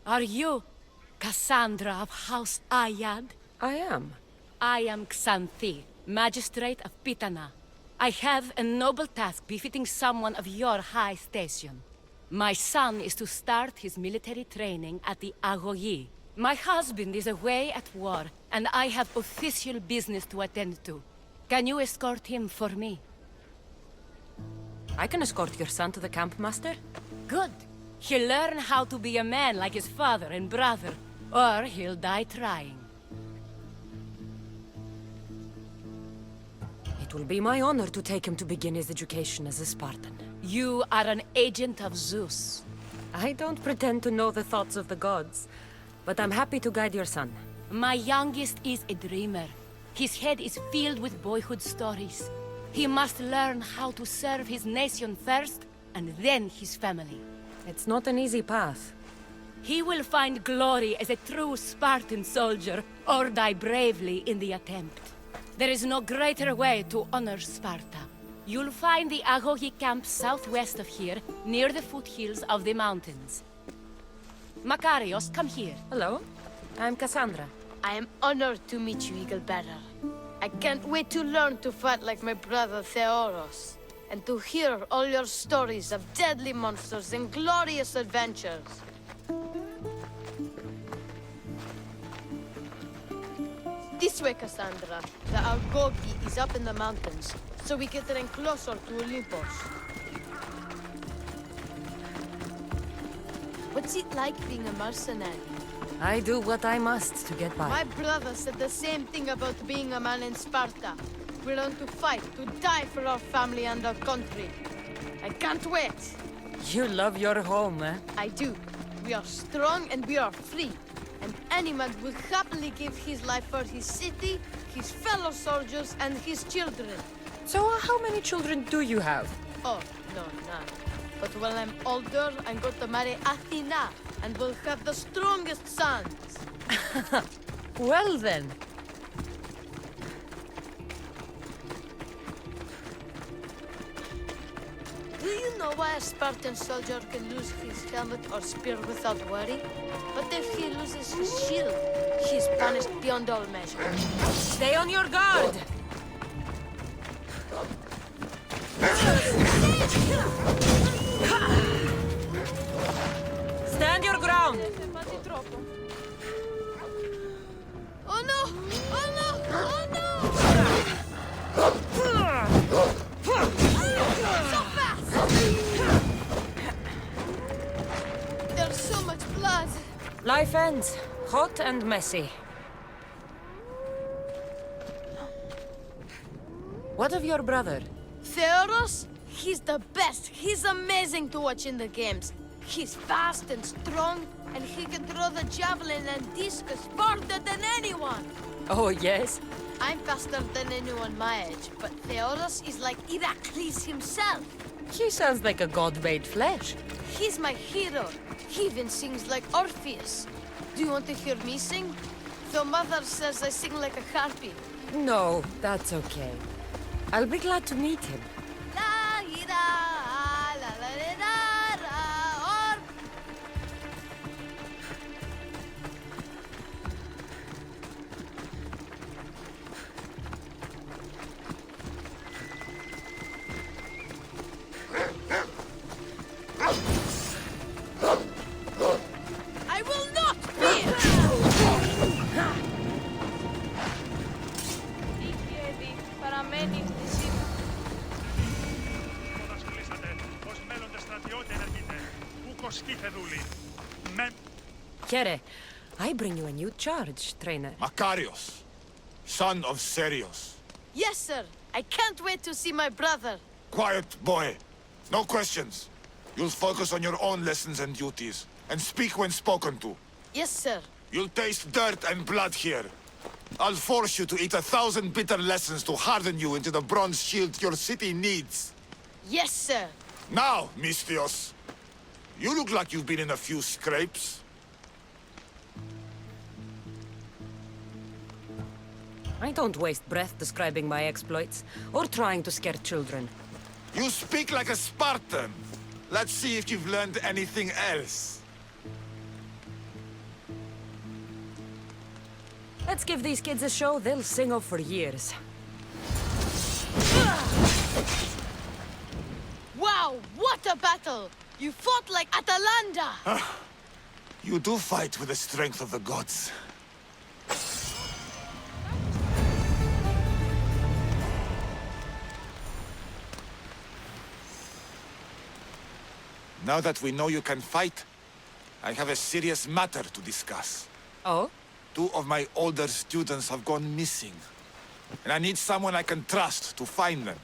Are you Cassandra of House Ayad? I am. I am Xanthi, Magistrate of Pitana. I have a noble task befitting someone of your high station. My son is to start his military training at the Agoyi. My husband is away at war, and I have official business to attend to. Can you escort him for me? I can escort your son to the camp, Master. Good. He'll learn how to be a man like his father and brother, or he'll die trying. It will be my honor to take him to begin his education as a Spartan. You are an agent of Zeus. I don't pretend to know the thoughts of the gods, but I'm happy to guide your son. My youngest is a dreamer. His head is filled with boyhood stories. He must learn how to serve his nation first, and then his family. It's not an easy path. He will find glory as a true Spartan soldier, or die bravely in the attempt. There is no greater way to honor Sparta. You'll find the Agogi camp southwest of here, near the foothills of the mountains. Makarios, come here. Hello, I'm Cassandra. I am honored to meet you, Eagle Bearer. I can't wait to learn to fight like my brother Theoros, and to hear all your stories of deadly monsters and glorious adventures. This way, Cassandra. The Agogi is up in the mountains, so we can train closer to Olympus. What's it like being a mercenary? I do what I must to get by. My brother said the same thing about being a man in Sparta. We learn to fight, to die for our family and our country. I can't wait. You love your home, eh? I do. We are strong and we are free. And any man will happily give his life for his city, his fellow soldiers, and his children. So how many children do you have? Oh, no, none. But when I'm older, I'm going to marry Athena, and we'll have the strongest sons. Well then. Do you know why a Spartan soldier can lose his helmet or spear without worry? But if he loses his shield, he's punished beyond all measure. Stay on your guard! Stand your ground! Oh no! Oh no! Oh no! So fast! There's so much blood. Life ends. Hot and messy. What of your brother? Theoros? He's the best. He's amazing to watch in the games. He's fast and strong, and he can throw the javelin and discus farther than anyone. Oh, yes? I'm faster than anyone my age, but Theoros is like Heracles himself. He sounds like a god made flesh. He's my hero. He even sings like Orpheus. Do you want to hear me sing? Though Mother says I sing like a harpy. No, that's okay. I'll be glad to meet him. La ira, la la la la, or I will not fear! Here, I bring you a new charge, trainer. Makarios, son of Serios. Yes, sir. I can't wait to see my brother. Quiet, boy. No questions. You'll focus on your own lessons and duties, and speak when spoken to. Yes, sir. You'll taste dirt and blood here. I'll force you to eat 1,000 bitter lessons to harden you into the bronze shield your city needs. Yes, sir. Now, Misthios, you look like you've been in a few scrapes. I don't waste breath describing my exploits, or trying to scare children. You speak like a Spartan. Let's see if you've learned anything else. Let's give these kids a show they'll sing of for years. Wow, what a battle! You fought like Atalanta! You do fight with the strength of the gods. Now that we know you can fight, I have a serious matter to discuss. Oh? 2 of my older students have gone missing. And I need someone I can trust to find them.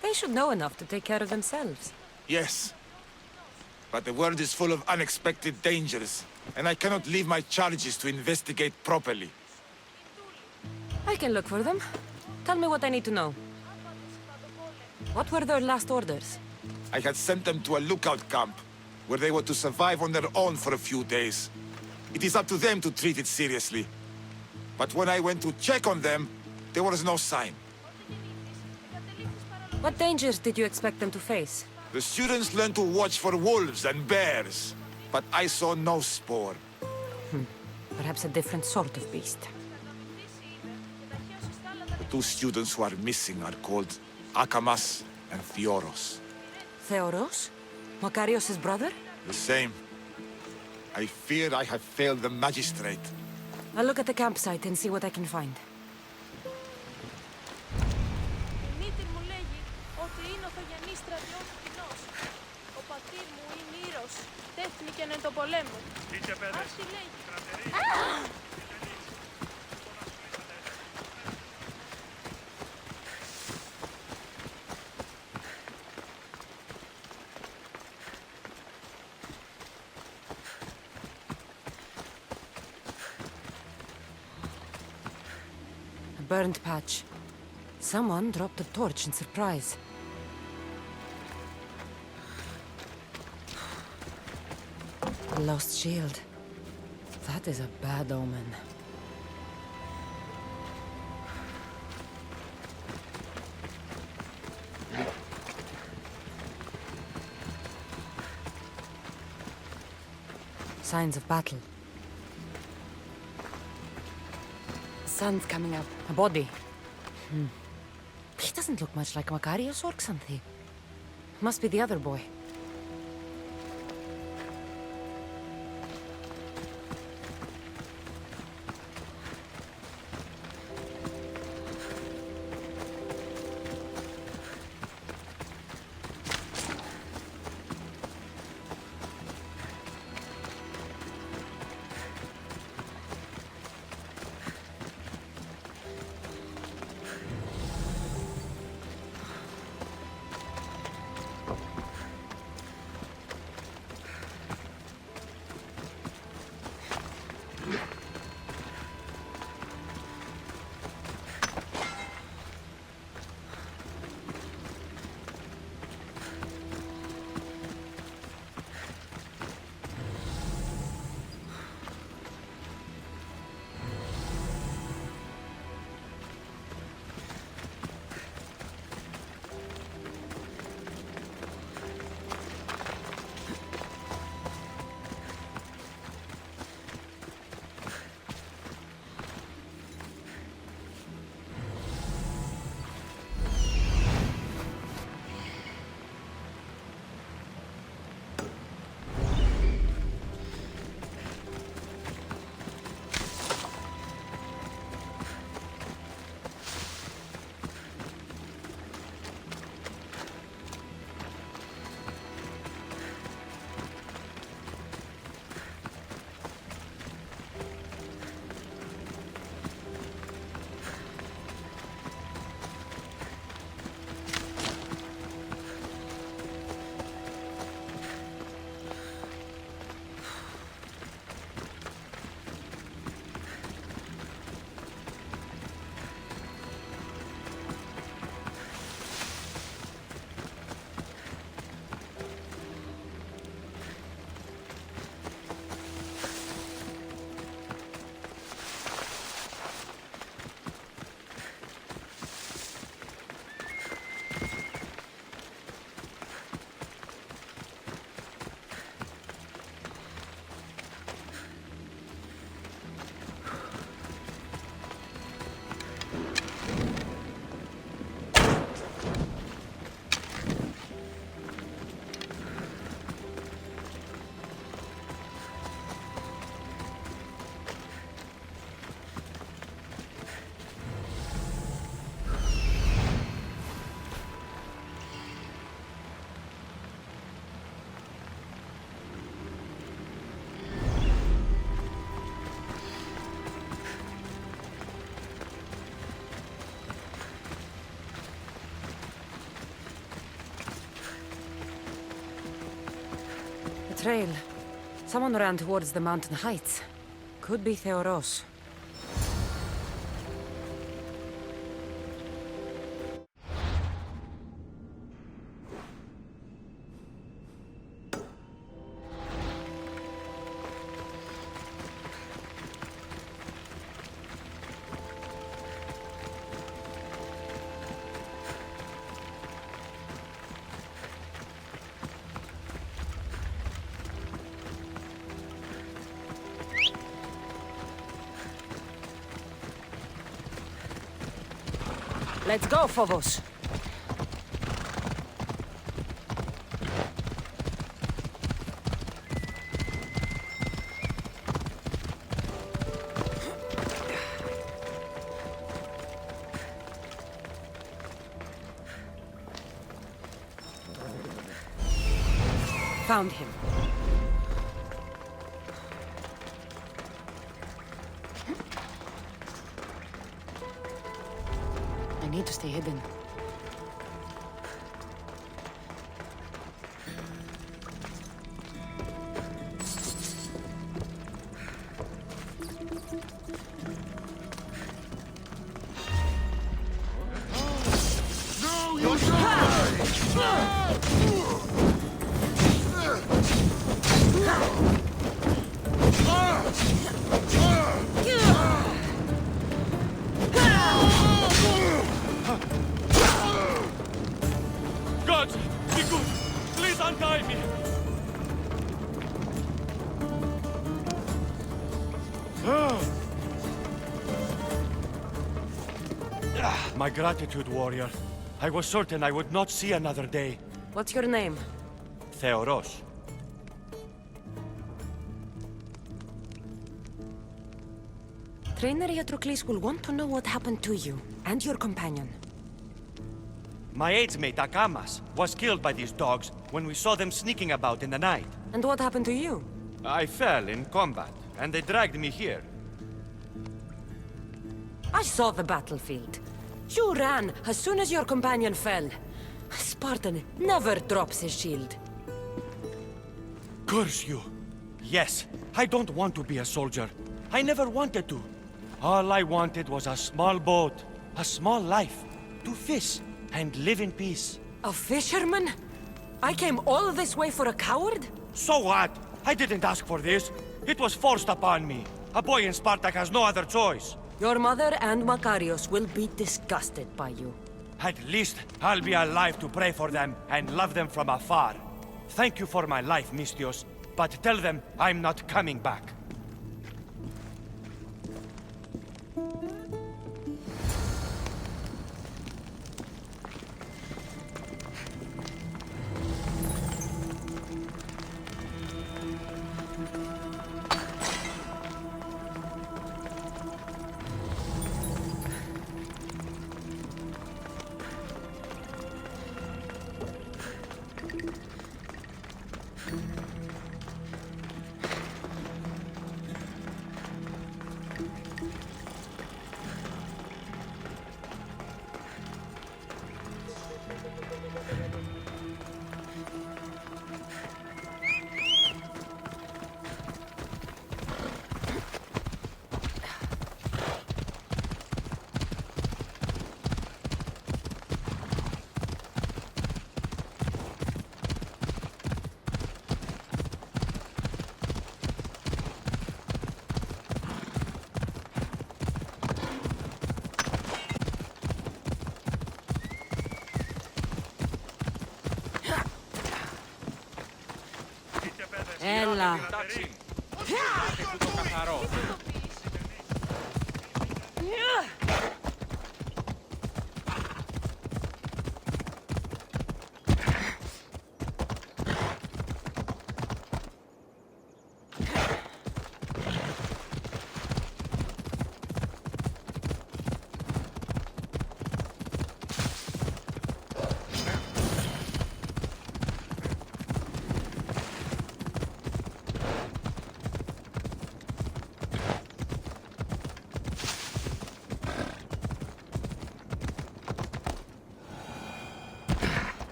They should know enough to take care of themselves. Yes. But the world is full of unexpected dangers, and I cannot leave my charges to investigate properly. I can look for them. Tell me what I need to know. What were their last orders? I had sent them to a lookout camp, where they were to survive on their own for a few days. It is up to them to treat it seriously. But when I went to check on them, there was no sign. What dangers did you expect them to face? The students learned to watch for wolves and bears, but I saw no spoor. Perhaps a different sort of beast. The 2 students who are missing are called Akamas and Theoros. Theoros? Makarios' brother? The same. I fear I have failed the magistrate. I'll look at the campsite and see what I can find. Η μύτη μου λέγει ότι είναι ο Θογενής στρατιώτης κοινός. Ο πατήρ μου είναι Ήρος, τέχνηκε εν το πολέμο. Άρχι λέγει. A burned patch. Someone dropped a torch in surprise. A lost shield. That is a bad omen. Signs of battle. Sun's coming up. A body. He doesn't look much like Makarios or Xanthi. Must be the other boy. trail. Someone ran towards the mountain heights. Could be Theoros. Let's go, Phobos. Found him. I need to stay hidden. Gods, be good! Please untie me! My gratitude, warrior. I was certain I would not see another day. What's your name? Theoros. Trainer Iatrocles will want to know what happened to you and your companion. My aide's mate, Akamas, was killed by these dogs when we saw them sneaking about in the night. And what happened to you? I fell in combat, and they dragged me here. I saw the battlefield. You ran as soon as your companion fell. Spartan never drops his shield. Curse you! Yes, I don't want to be a soldier. I never wanted to. All I wanted was a small boat, a small life, to fish and live in peace. A fisherman? I came all this way for a coward? So what? I didn't ask for this. It was forced upon me. A boy in Spartak has no other choice. Your mother and Makarios will be disgusted by you. At least I'll be alive to pray for them and love them from afar. Thank you for my life, Mistios, but tell them I'm not coming back. Έλα.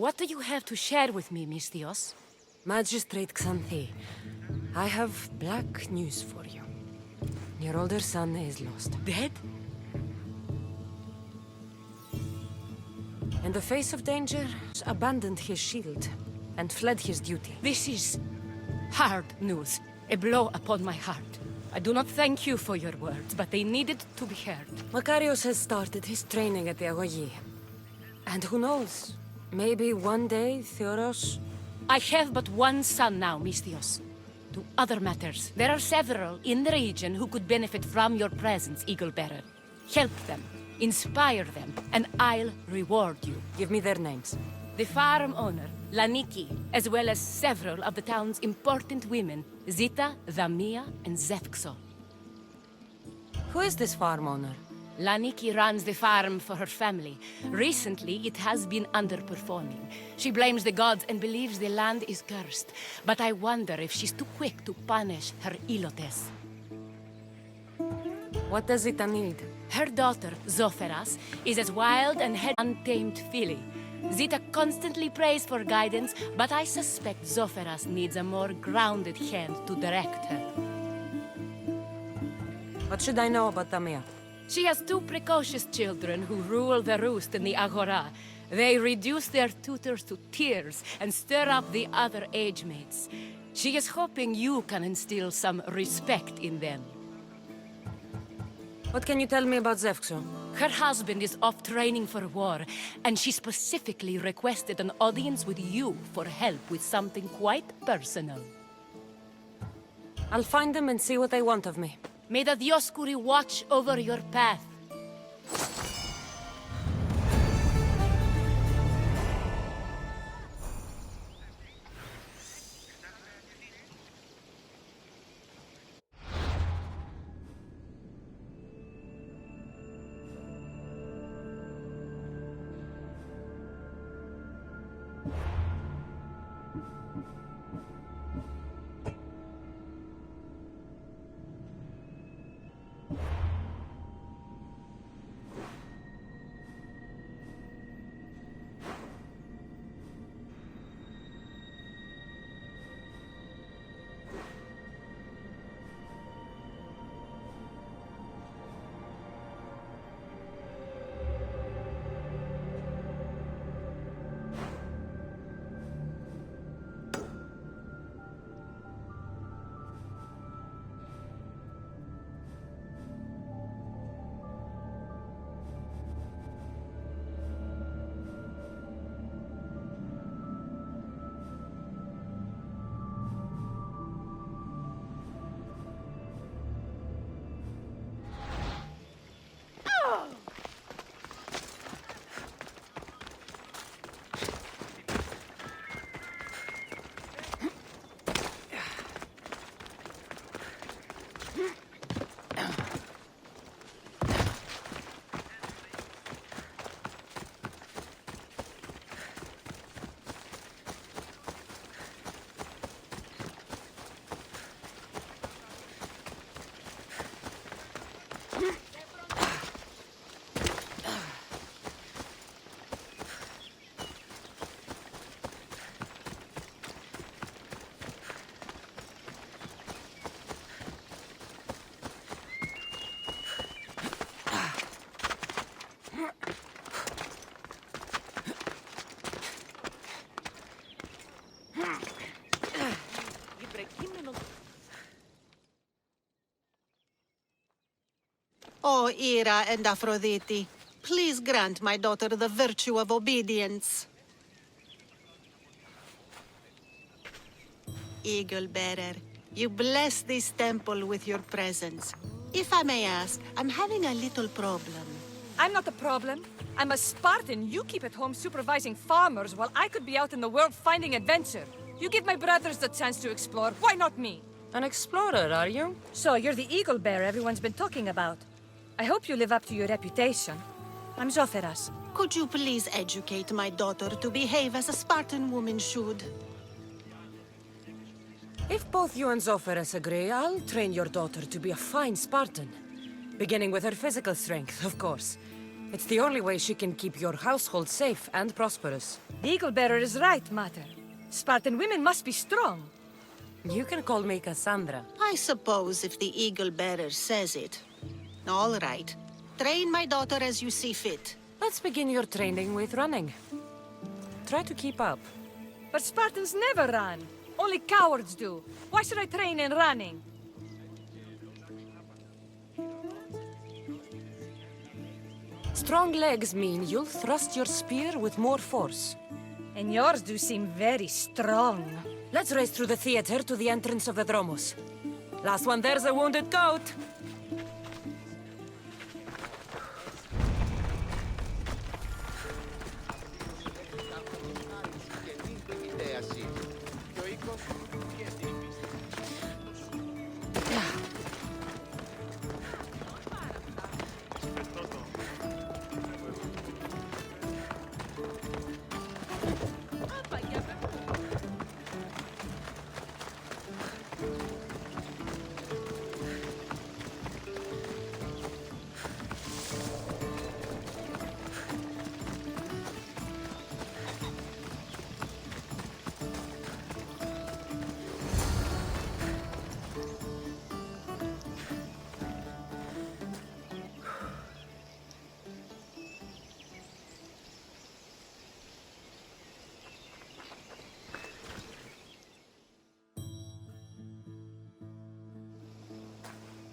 What do you have to share with me, Misthios? Magistrate Xanthi, I have black news for you. Your older son is lost. Dead? In the face of danger, abandoned his shield and fled his duty. This is hard news. A blow upon my heart. I do not thank you for your words, but they needed to be heard. Makarios has started his training at the Agogi. And who knows? Maybe one day, Theoros... I have but one son now, Misthios. To other matters, there are several in the region who could benefit from your presence, Eagle Bearer. Help them, inspire them, and I'll reward you. Give me their names. The farm owner, Laniki, as well as several of the town's important women, Zita, Zamia, and Zefxo. Who is this farm owner? Laniki runs the farm for her family. Recently, it has been underperforming. She blames the gods and believes the land is cursed. But I wonder if she's too quick to punish her ilotes. What does Zita need? Her daughter, Zoferas, is as wild and had untamed filly. Zita constantly prays for guidance, but I suspect Zoferas needs a more grounded hand to direct her. What should I know about Tamia? She has two precocious children who rule the roost in the Agora. They reduce their tutors to tears and stir up the other age mates. She is hoping you can instill some respect in them. What can you tell me about Zefxo? Her husband is off training for war, and she specifically requested an audience with you for help with something quite personal. I'll find them and see what they want of me. May the Dioscuri watch over your path. O Ira and Aphrodite, please grant my daughter the virtue of obedience. Eagle Bearer, you bless this temple with your presence. If I may ask, I'm having a little problem. I'm not the problem. I'm a Spartan. You keep at home supervising farmers while I could be out in the world finding adventure. You give my brothers the chance to explore. Why not me? An explorer, are you? So you're the eagle bearer everyone's been talking about. I hope you live up to your reputation. I'm Zoferas. Could you please educate my daughter to behave as a Spartan woman should? If both you and Zoferas agree, I'll train your daughter to be a fine Spartan. Beginning with her physical strength, of course. It's the only way she can keep your household safe and prosperous. The Eagle Bearer is right, Mater. Spartan women must be strong. You can call me Cassandra. I suppose if the Eagle Bearer says it. All right. Train my daughter as you see fit. Let's begin your training with running. Try to keep up. But Spartans never run. Only cowards do. Why should I train in running? Strong legs mean you'll thrust your spear with more force. And yours do seem very strong. Let's race through the theater to the entrance of the Dromos. Last one there's a wounded goat.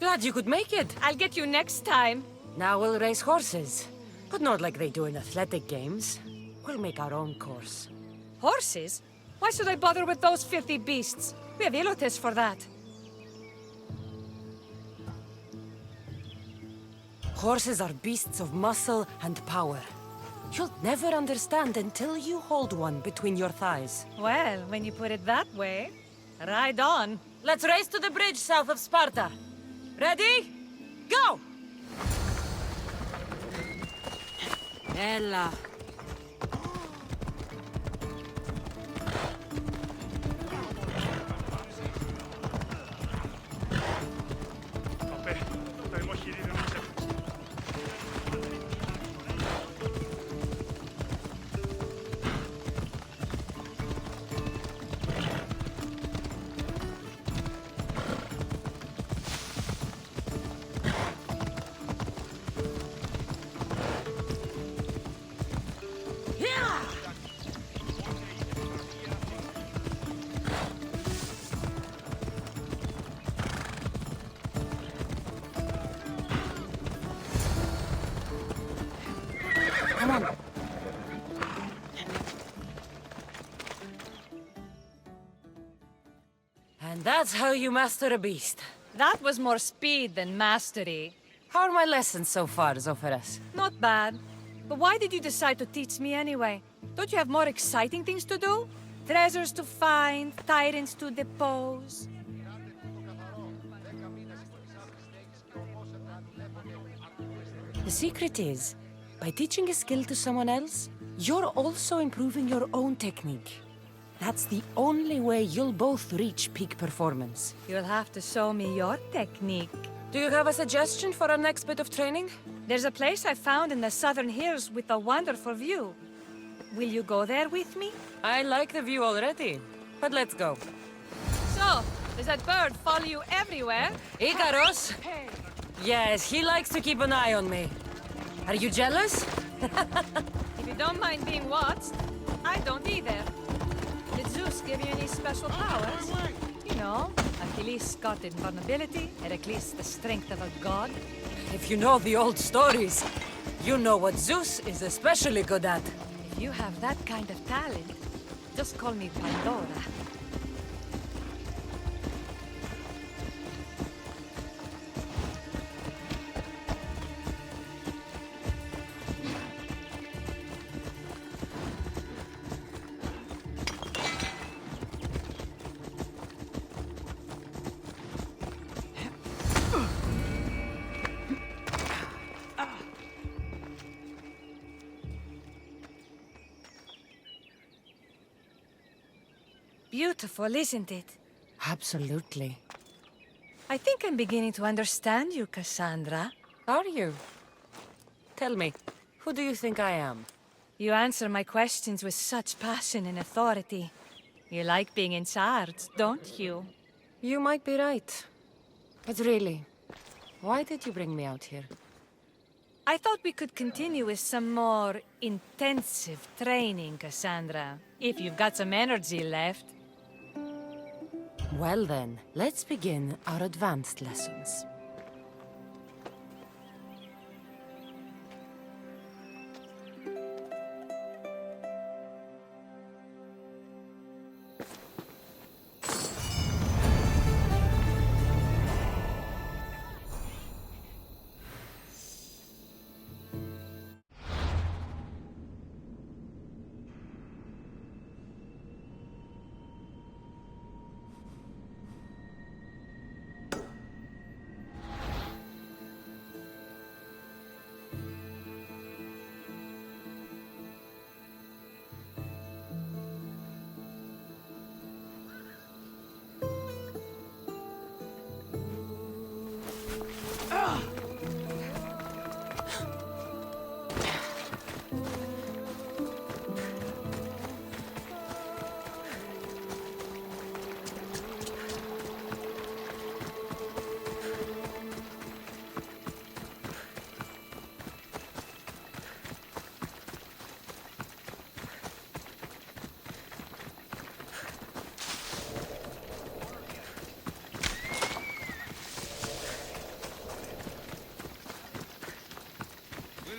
Glad you could make it. I'll get you next time. Now we'll race horses. But not like they do in athletic games. We'll make our own course. Horses? Why should I bother with those filthy beasts? We have Elotes for that. Horses are beasts of muscle and power. You'll never understand until you hold one between your thighs. Well, when you put it that way, ride on. Let's race to the bridge south of Sparta. Ready? Go! Ella. Come on. And that's how you master a beast. That was more speed than mastery. How are my lessons so far, Zopharas? Not bad. But why did you decide to teach me anyway? Don't you have more exciting things to do? Treasures to find, tyrants to depose. The secret is, by teaching a skill to someone else, you're also improving your own technique. That's the only way you'll both reach peak performance. You'll have to show me your technique. Do you have a suggestion for our next bit of training? There's a place I found in the southern hills with a wonderful view. Will you go there with me? I like the view already, but let's go. So, does that bird follow you everywhere? Ikaros? Hey. Yes, he likes to keep an eye on me. Are you jealous? If you don't mind being watched, I don't either. Did Zeus give you any special powers? You know, Achilles got invulnerability, Heracles the strength of a god. If you know the old stories, you know what Zeus is especially good at. If you have that kind of talent, just call me Pandora. Beautiful, isn't it? Absolutely. I think I'm beginning to understand you, Cassandra. Are you? Tell me, Who do you think I am? You answer my questions with such passion and authority. You like being in charge, don't you? You might be right. But really, why did you bring me out here? I thought we could continue with some more intensive training, Cassandra. If you've got some energy left. Well then, let's begin our advanced lessons.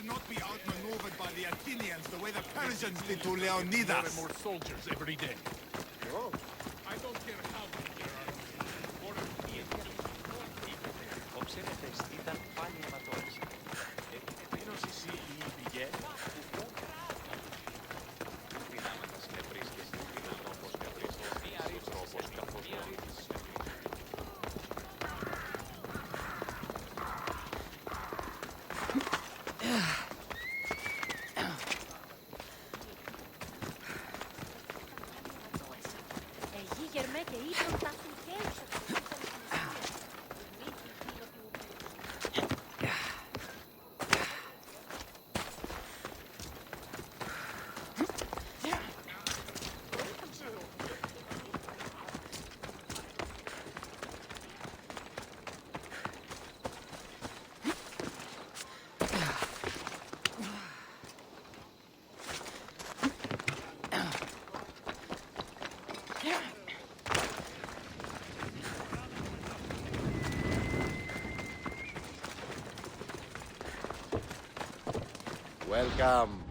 Not be outmaneuvered by the Athenians the way the Persians did to Leonidas. More soldiers every day. Oh. I don't care how many there are. Ξέρετε, ήταν πάλι αιματόρες. Επίδοση ή πηγαίνει. Δυνάμετα σε βρίσκεσαι στην τρόπος καθώς μία τρόπος καθώς Welcome.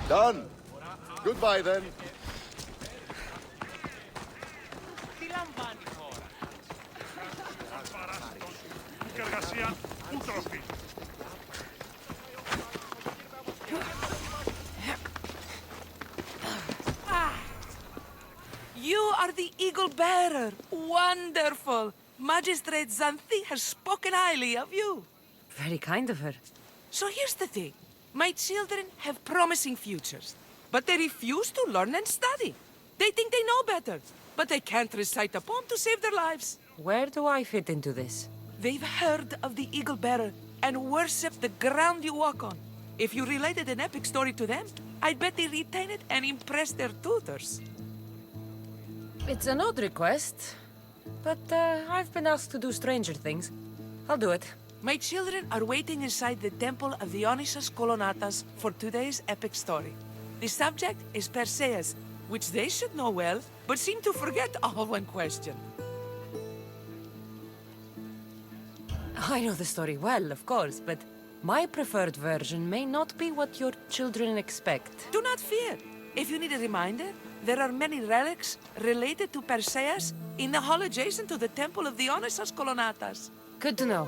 Done. Goodbye then. Τι λαμβάνει η χώρα. Παράσιτος, και εργασία ούτροφη. You are the Eagle Bearer. Wonderful. Magistrate Xanthi has spoken highly of you. Very kind of her. So here's the thing. My children have promising futures, but they refuse to learn and study. They think they know better, but they can't recite a poem to save their lives. Where do I fit into this? They've heard of the Eagle Bearer and worship the ground you walk on. If you related an epic story to them, I'd bet they retain it and impress their tutors. It's an odd request, but I've been asked to do stranger things. I'll do it. My children are waiting inside the temple of Dionysus Kolonatas for today's epic story. The subject is Perseus, which they should know well, but seem to forget all when questioned. I know the story well, of course, but my preferred version may not be what your children expect. Do not fear. If you need a reminder, there are many relics related to Perseus in the hall adjacent to the temple of Dionysus Kolonatas. Good to know.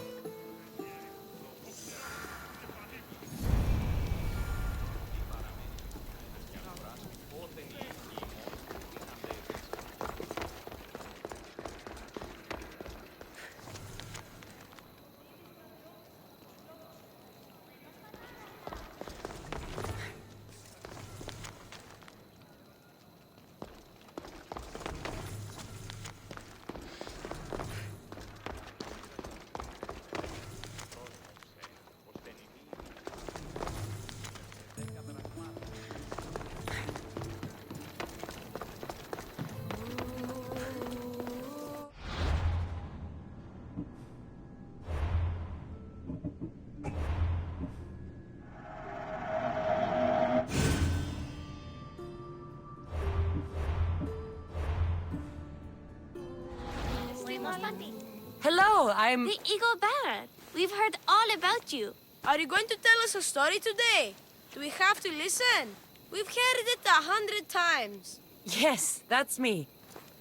Hello, I'm... The Eagle Bearer. We've heard all about you. Are you going to tell us a story today? Do we have to listen? We've heard it 100 times. Yes, that's me.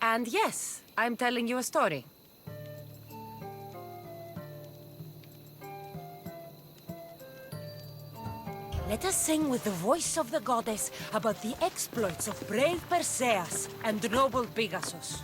And yes, I'm telling you a story. Let us sing with the voice of the goddess about the exploits of brave Perseus and noble Pegasus.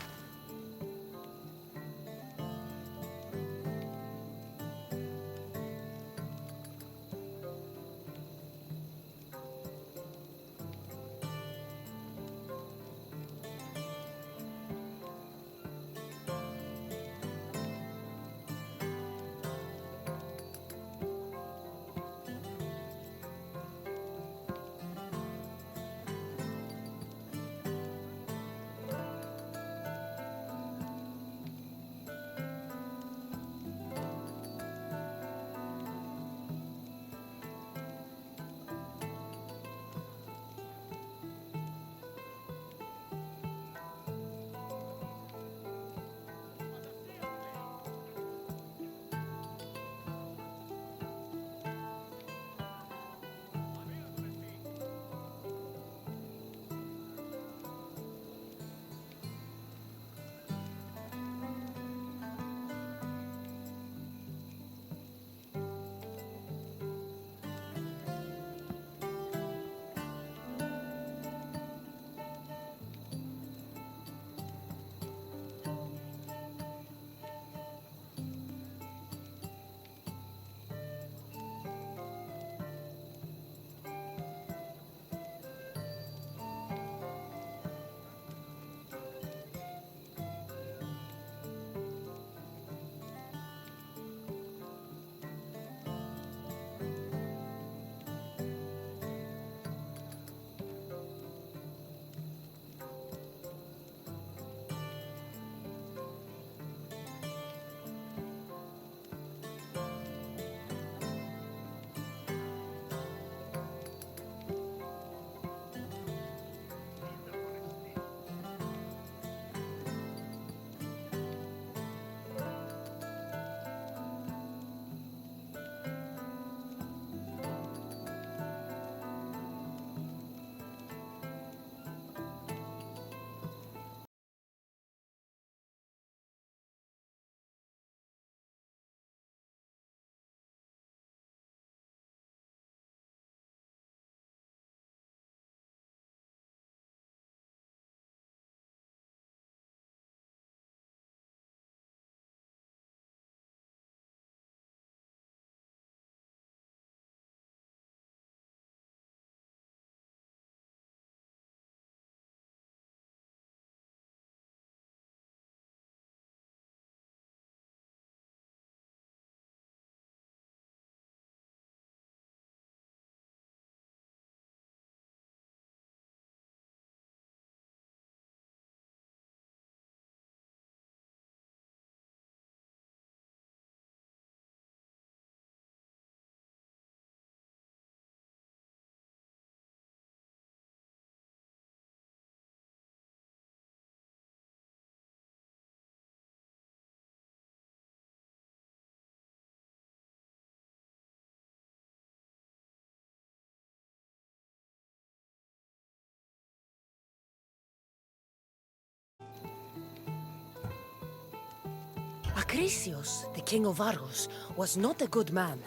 Acrisius, the king of Argos, was not a good man.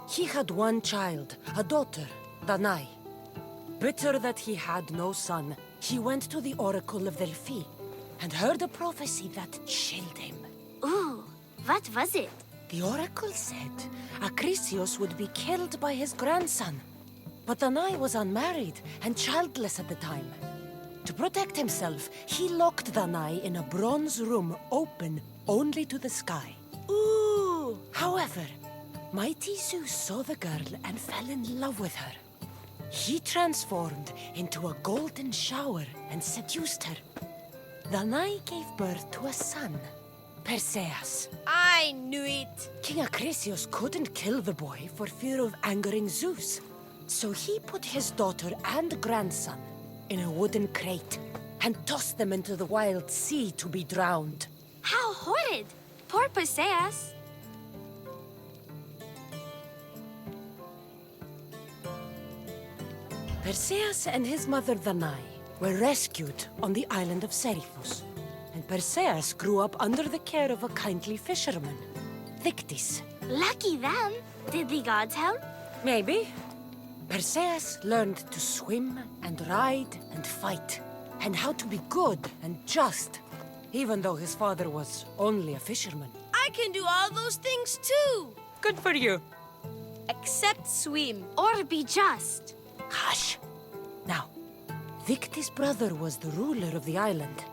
He had one child, a daughter, Danae. Bitter that he had no son, he went to the oracle of Delphi and heard a prophecy that chilled him. Ooh, what was it? The oracle said Acrisius would be killed by his grandson. But Danae was unmarried and childless at the time. To protect himself, he locked Danae in a bronze room open only to the sky. Ooh! However, mighty Zeus saw the girl and fell in love with her. He transformed into a golden shower and seduced her. Danae gave birth to a son, Perseus. I knew it! King Acrisius couldn't kill the boy for fear of angering Zeus. So he put his daughter and grandson in a wooden crate and tossed them into the wild sea to be drowned. How horrid! Poor Perseus. Perseus and his mother Danae were rescued on the island of Seriphos, and Perseus grew up under the care of a kindly fisherman, Dictys. Lucky them. Did the gods help? Maybe. Perseus learned to swim and ride and fight, and how to be good and just, even though his father was only a fisherman. I can do all those things too! Good for you. Except swim. Or be just. Hush! Now, Dictys' brother was the ruler of the island,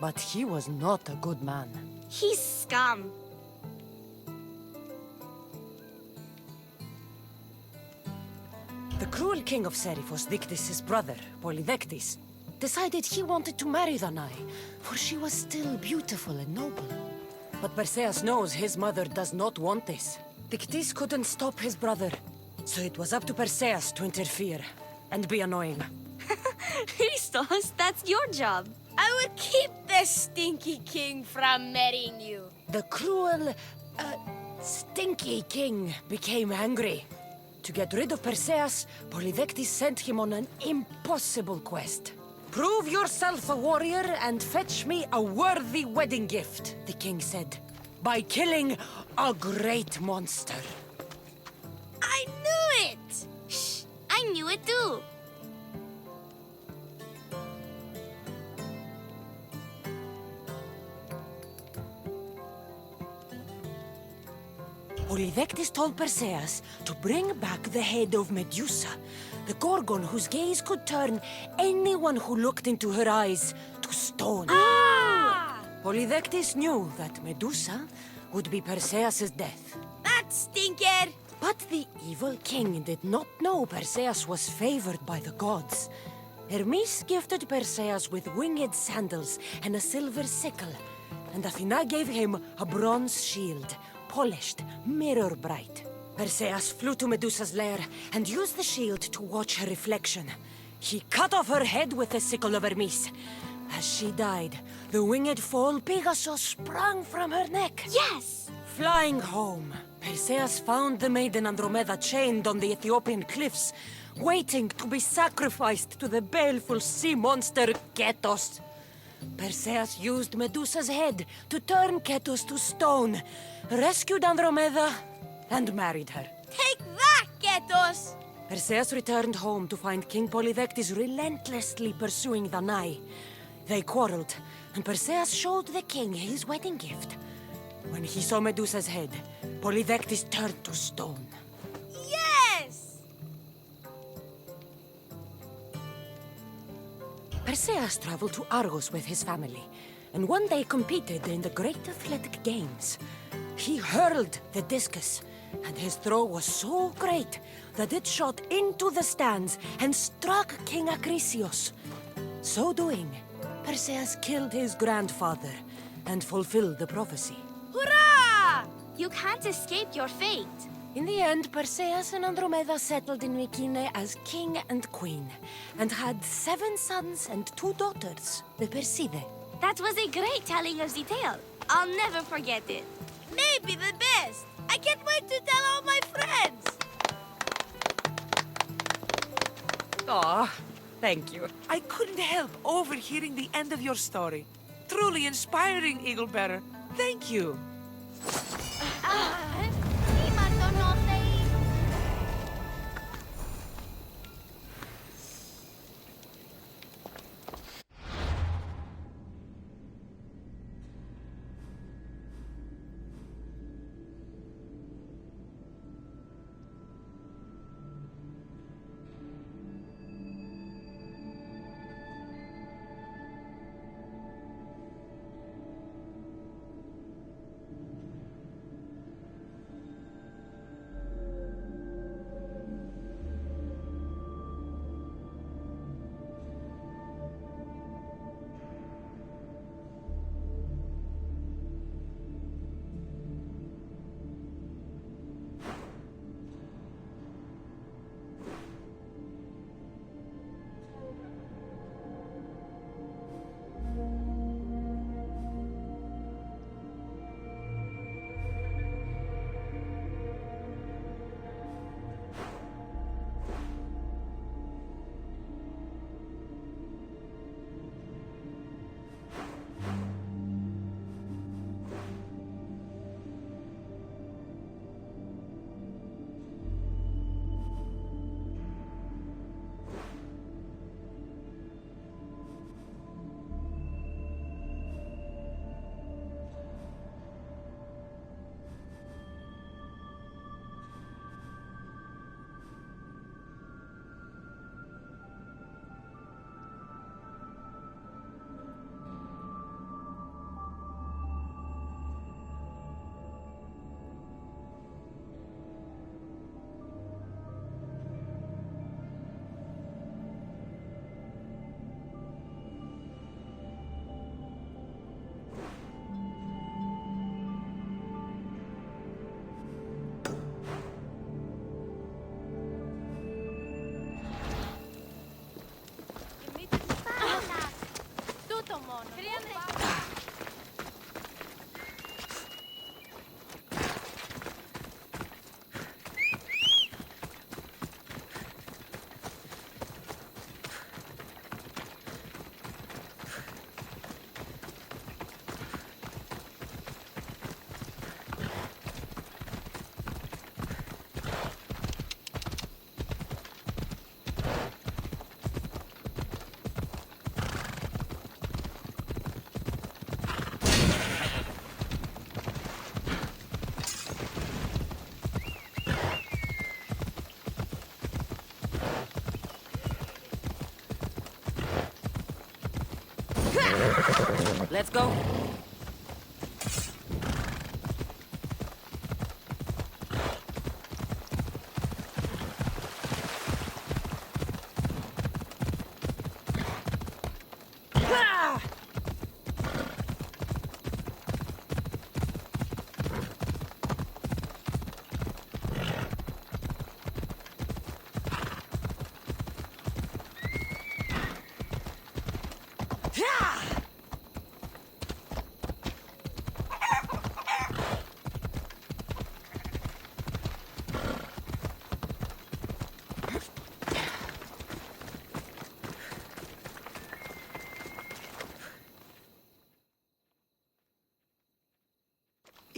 but he was not a good man. He's scum. The cruel king of Seriphos, Dictys' brother, Polydectes, decided he wanted to marry Danae, for she was still beautiful and noble. But Perseus knows his mother does not want this. Dictys couldn't stop his brother, so it was up to Perseus to interfere and be annoying. Christos, that's your job. I will keep the stinky king from marrying you. The cruel, stinky king became angry. To get rid of Perseus, Polydectes sent him on an impossible quest. Prove yourself a warrior and fetch me a worthy wedding gift, the king said, by killing a great monster. I knew it! Shh, I knew it too. Polydectes told Perseus to bring back the head of Medusa, the Gorgon whose gaze could turn anyone who looked into her eyes to stone. Ah! Polydectes knew that Medusa would be Perseus' death. That stinker! But the evil king did not know Perseus was favored by the gods. Hermes gifted Perseus with winged sandals and a silver sickle, and Athena gave him a bronze shield, polished, mirror bright. Perseus flew to Medusa's lair and used the shield to watch her reflection. He cut off her head with the sickle of Hermes. As she died, the winged foal Pegasus sprang from her neck. Yes! Flying home, Perseus found the maiden Andromeda chained on the Ethiopian cliffs, waiting to be sacrificed to the baleful sea monster Ketos. Perseus used Medusa's head to turn Ketos to stone, rescued Andromeda, and married her. Take that, Ketos! Perseus returned home to find King Polydectes relentlessly pursuing Danae. They quarreled, and Perseus showed the king his wedding gift. When he saw Medusa's head, Polydectes turned to stone. Yes! Perseus traveled to Argos with his family, and one day competed in the Great Athletic Games. He hurled the discus, and his throw was so great that it shot into the stands and struck King Acrisius. So doing, Perseus killed his grandfather and fulfilled the prophecy. Hurrah! You can't escape your fate. In the end, Perseus and Andromeda settled in Mycenae as king and queen, and had 7 sons and 2 daughters, the Perseidae. That was a great telling of the tale. I'll never forget it. Maybe the best. I can't wait to tell all my friends. Aw, thank you. I couldn't help overhearing the end of your story. Truly inspiring, Eaglebearer. Thank you. Let's go.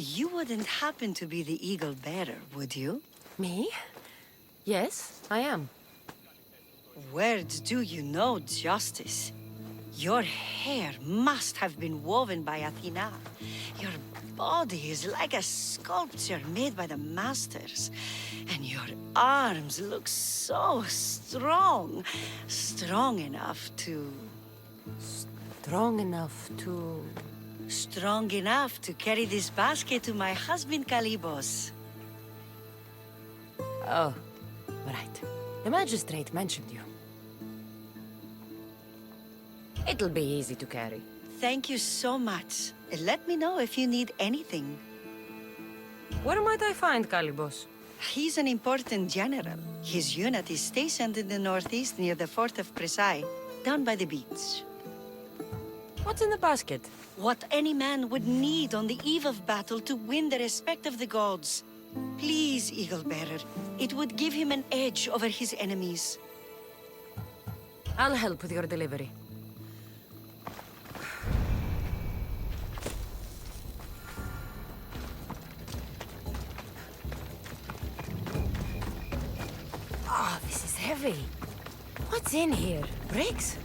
You wouldn't happen to be the eagle bearer, would you? Me? Yes, I am. Words do you know justice. Your hair must have been woven by Athena. Your body is like a sculpture made by the masters. And your arms look so strong. Strong enough to... Strong enough to... Strong enough to carry this basket to my husband, Kalibos. Oh, right. The magistrate mentioned you. It'll be easy to carry. Thank you so much. Let me know if you need anything. Where might I find Kalibos? He's an important general. His unit is stationed in the northeast near the fort of Presai, down by the beach. What's in the basket? What any man would need on the eve of battle to win the respect of the gods. Please, Eagle Bearer. It would give him an edge over his enemies. I'll help with your delivery. Oh, this is heavy. What's in here? Bricks?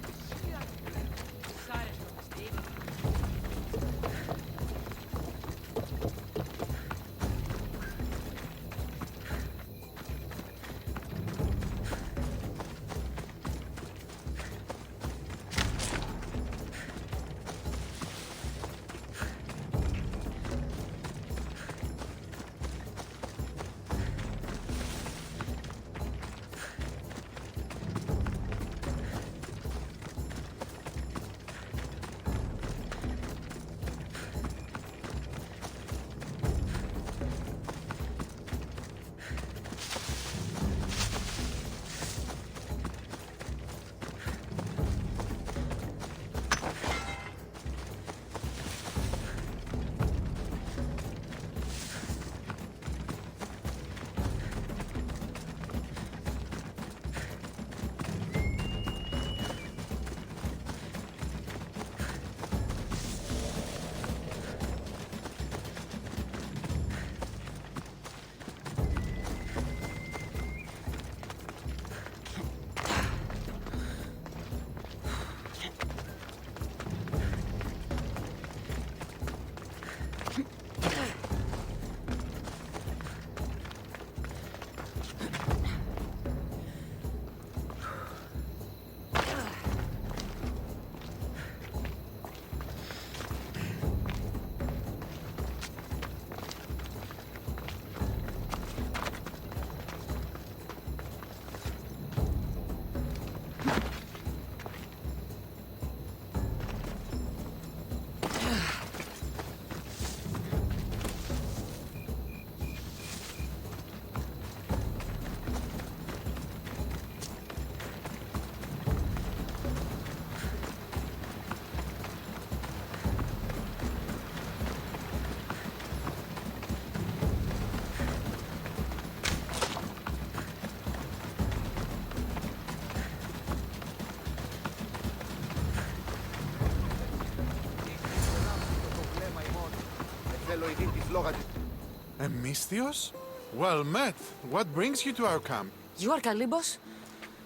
Misthios? Well met. What brings you to our camp? You are Kalibos?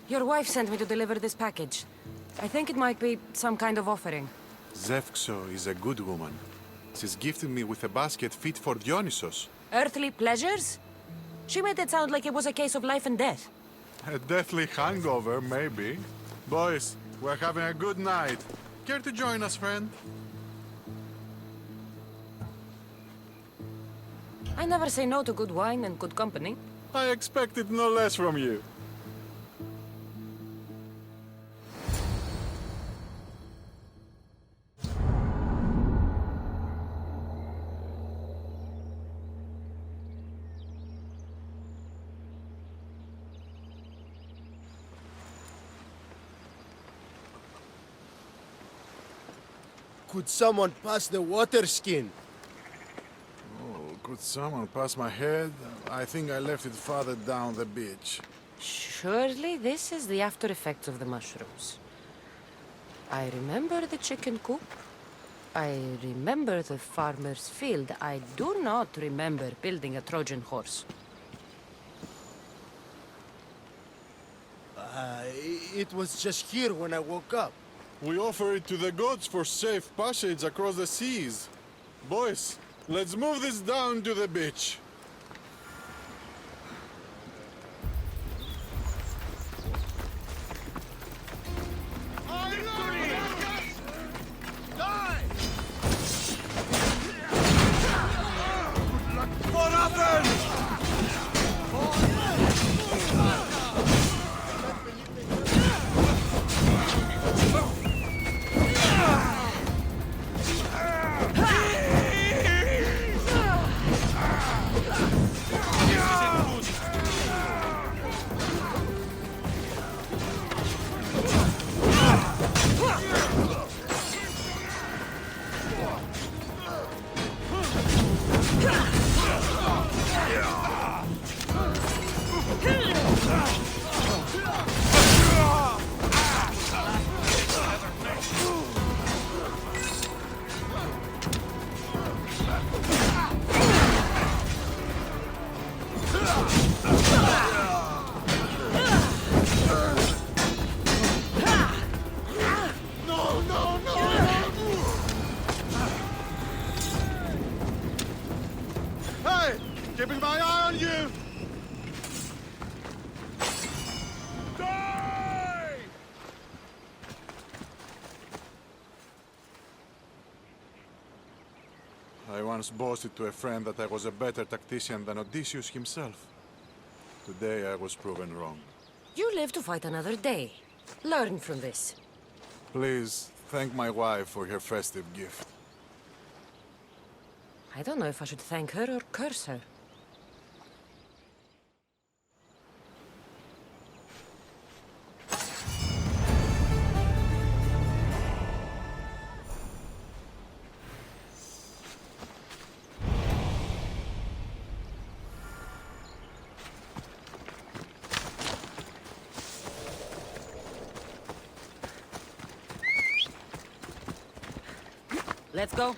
Your wife sent me to deliver this package. I think it might be some kind of offering. Zevxo is a good woman. She's gifted me with a basket fit for Dionysos. Earthly pleasures? She made it sound like it was a case of life and death. A deathly hangover, maybe. Boys, we're having a good night. Care to join us, friend? I never say no to good wine and good company. I expected no less from you. Could someone pass the water skin? Oh, could someone pass my head? I think I left it farther down the beach. Surely this is the after effects of the mushrooms. I remember the chicken coop. I remember the farmer's field. I do not remember building a Trojan horse. It was just here when I woke up. We offer it to the gods for safe passage across the seas. Boys, let's move this down to the beach. For Athens! Keeping my eye on you! Die! I once boasted to a friend that I was a better tactician than Odysseus himself. Today I was proven wrong. You live to fight another day. Learn from this. Please, thank my wife for her festive gift. I don't know if I should thank her or curse her. Let's go.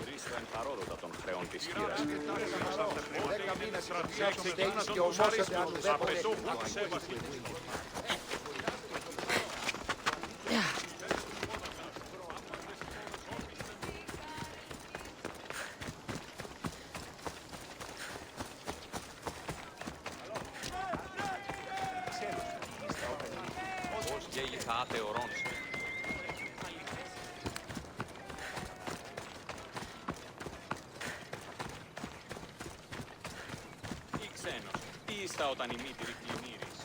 Ρίστρα ενθαρρόδοτα των χρεών της χείρας. 10 μήνες backstage και ορμόσατε αλλουδέποτε. Ως γέγη θα άθεωρών. Ή ξένος, τι ήστα όταν η μήτηρη πλημμύρης.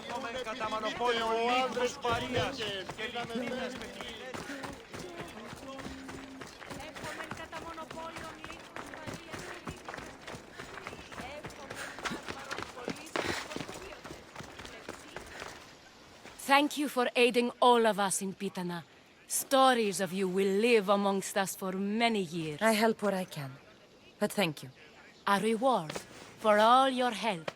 Έχουμε κατά μονοπόλιο λίγους παρείας και λιτίνας με Έχουμε κατά μονοπόλιο λίγους παρείας και λύκους. Έχουμε μάρμαρος πολίτες υποσχείες. Thank you for aiding all of us in Pitana. Stories of you will live amongst us for many years. I help where I can. But thank you. A reward for all your help.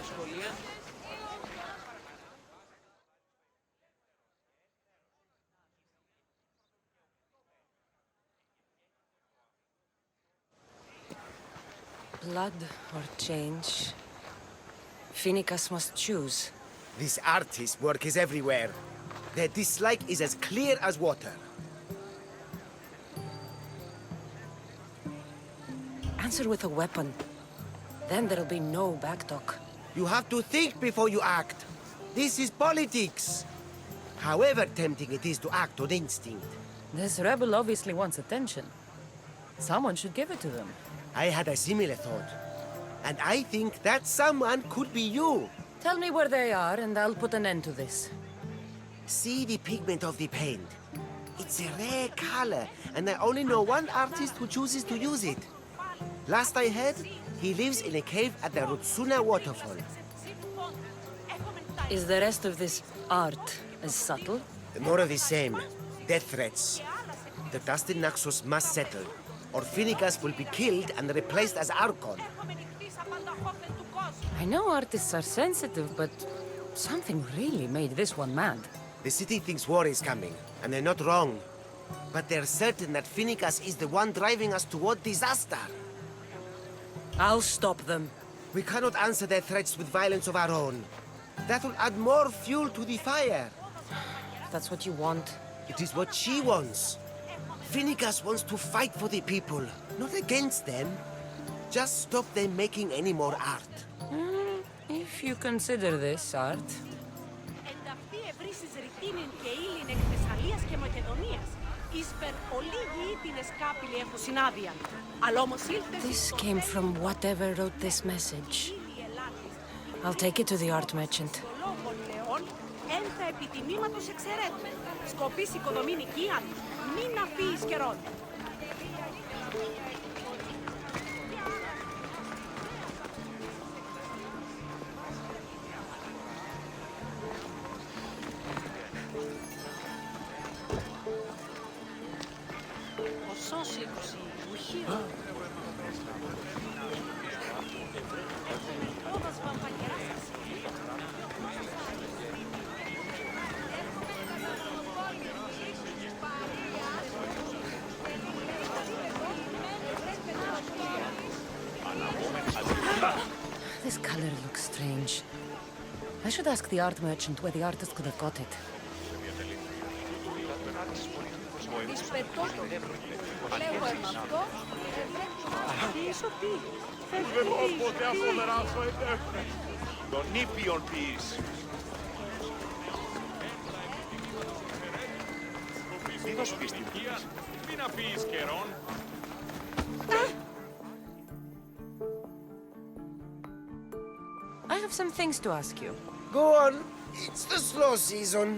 σχολεία. Blood or change? Phoenicus must choose. This artist's work is everywhere. Their dislike is as clear as water. Answer with a weapon. Then there'll be no backtalk. You have to think before you act. This is politics. However tempting it is to act on instinct. This rebel obviously wants attention. Someone should give it to them. I had a similar thought. And I think that someone could be you. Tell me where they are, and I'll put an end to this. See the pigment of the paint. It's a rare color, and I only know one artist who chooses to use it. Last I heard, he lives in a cave at the Rotsuna waterfall. Is the rest of this art as subtle? More of the same. Death threats. The dust in Naxos must settle, or Phoenicus will be killed and replaced as Archon. I know artists are sensitive, but something really made this one mad. The city thinks war is coming, and they're not wrong. But they're certain that Phoenicus is the one driving us toward disaster. I'll stop them. We cannot answer their threats with violence of our own. That will add more fuel to the fire. That's what you want. It is what she wants. Phoenicus wants to fight for the people, not against them. Just stop them making any more art. If you consider this art. This came from whatever wrote this message. I'll take it to the art merchant. This color looks strange. I should ask the art merchant where the artist could have got it. Τον ήπιον ποιείς. Μη δώσ' πεις την ποιείς. Μην αφήσεις καιρόν. I have some things to ask you. Go on. It's the slow season.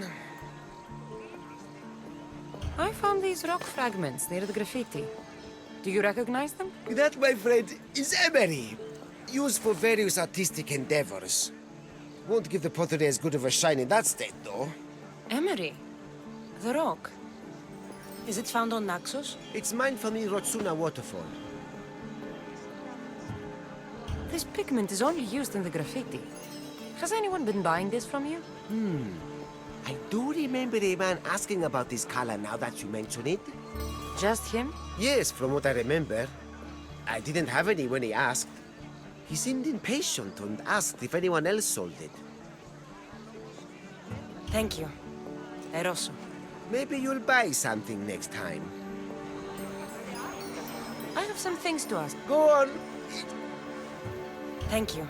I found these rock fragments near the graffiti. Do you recognize them? That, my friend, is emery. Used for various artistic endeavors. Won't give the pottery as good of a shine in that state, though. Emery? The rock? Is it found on Naxos? It's mined from the Rotsuna waterfall. This pigment is only used in the graffiti. Has anyone been buying this from you? I do remember a man asking about this color now that you mention it. Just him? Yes, from what I remember. I didn't have any when he asked. He seemed impatient and asked if anyone else sold it. Thank you. Eroso. Maybe you'll buy something next time. I have some things to ask. Go on. Thank you.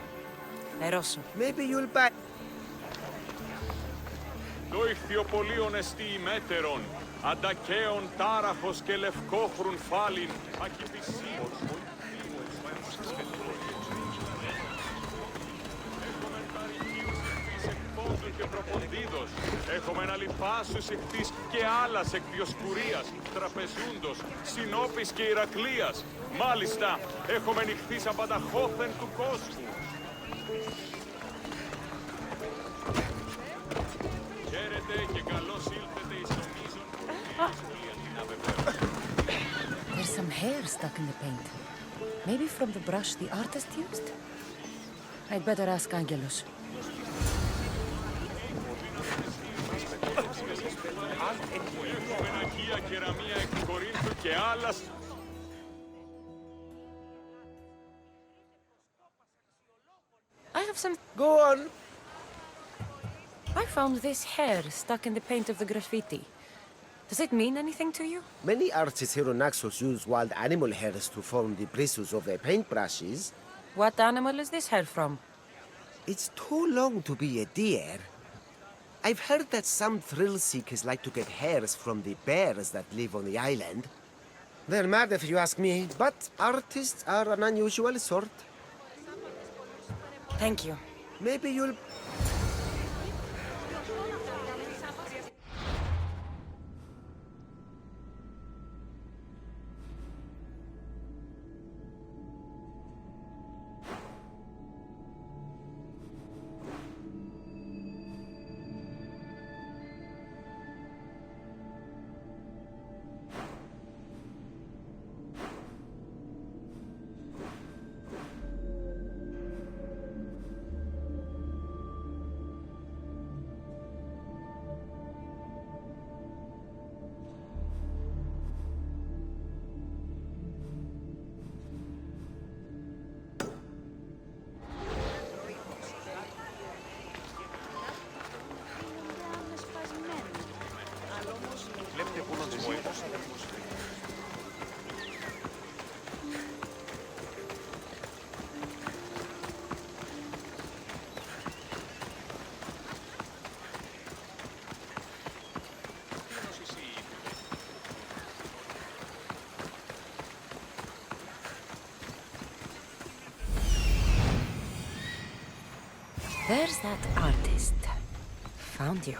Eroso. Maybe you'll buy... Το ηχθιοπολίον εστί ημέτερον, αντακαίων τάραχος και λευκόχρουν φάλιν, ακυπησίων. Έχομεν παροικίους εχθείς εκπόντων και προποντίδος, έχομεν αλιφάσους εχθείς και άλλας εκ διοσκουρίας, τραπεζούντος, Συνόπης και Ηρακλείας. Μάλιστα, έχομεν ηχθείς απανταχώθεν του κόσμου. There's some hair stuck in the paint. Maybe from the brush the artist used? I'd better ask Angelos. have some... Go on. I found this hair stuck in the paint of the graffiti. Does it mean anything to you? Many artists here on Naxos use wild animal hairs to form the bristles of their paintbrushes. What animal is this hair from? It's too long to be a deer. I've heard that some thrill seekers like to get hairs from the bears that live on the island. They're mad if you ask me, but artists are an unusual sort. Thank you. Maybe you'll... There's that artist. Found you.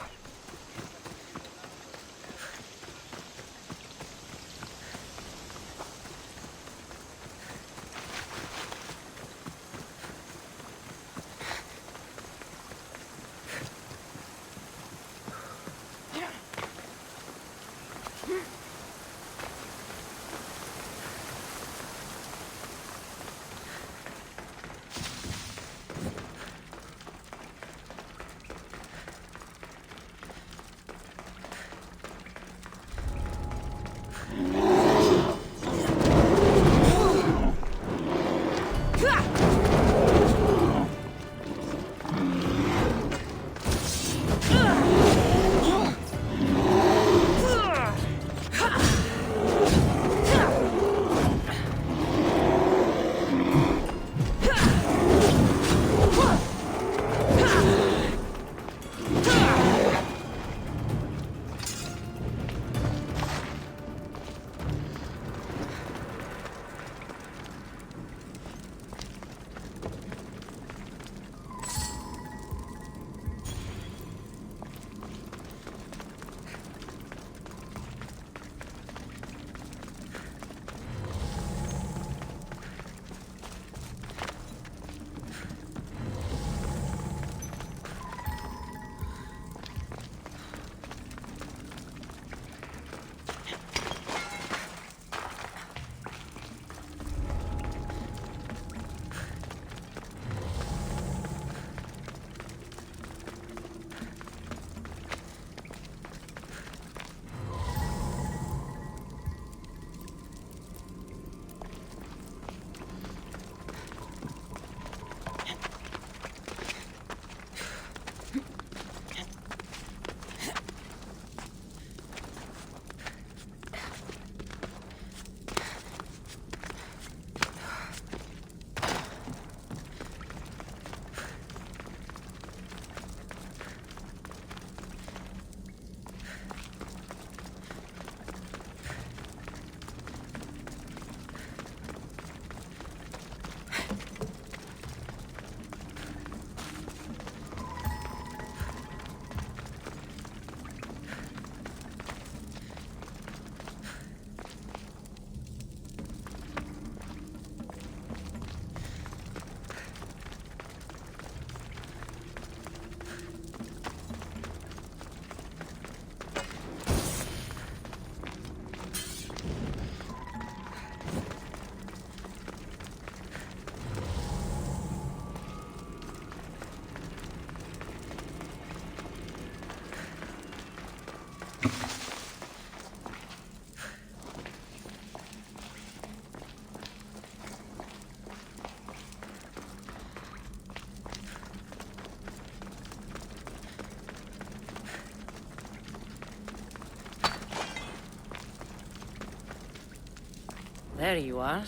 There you are.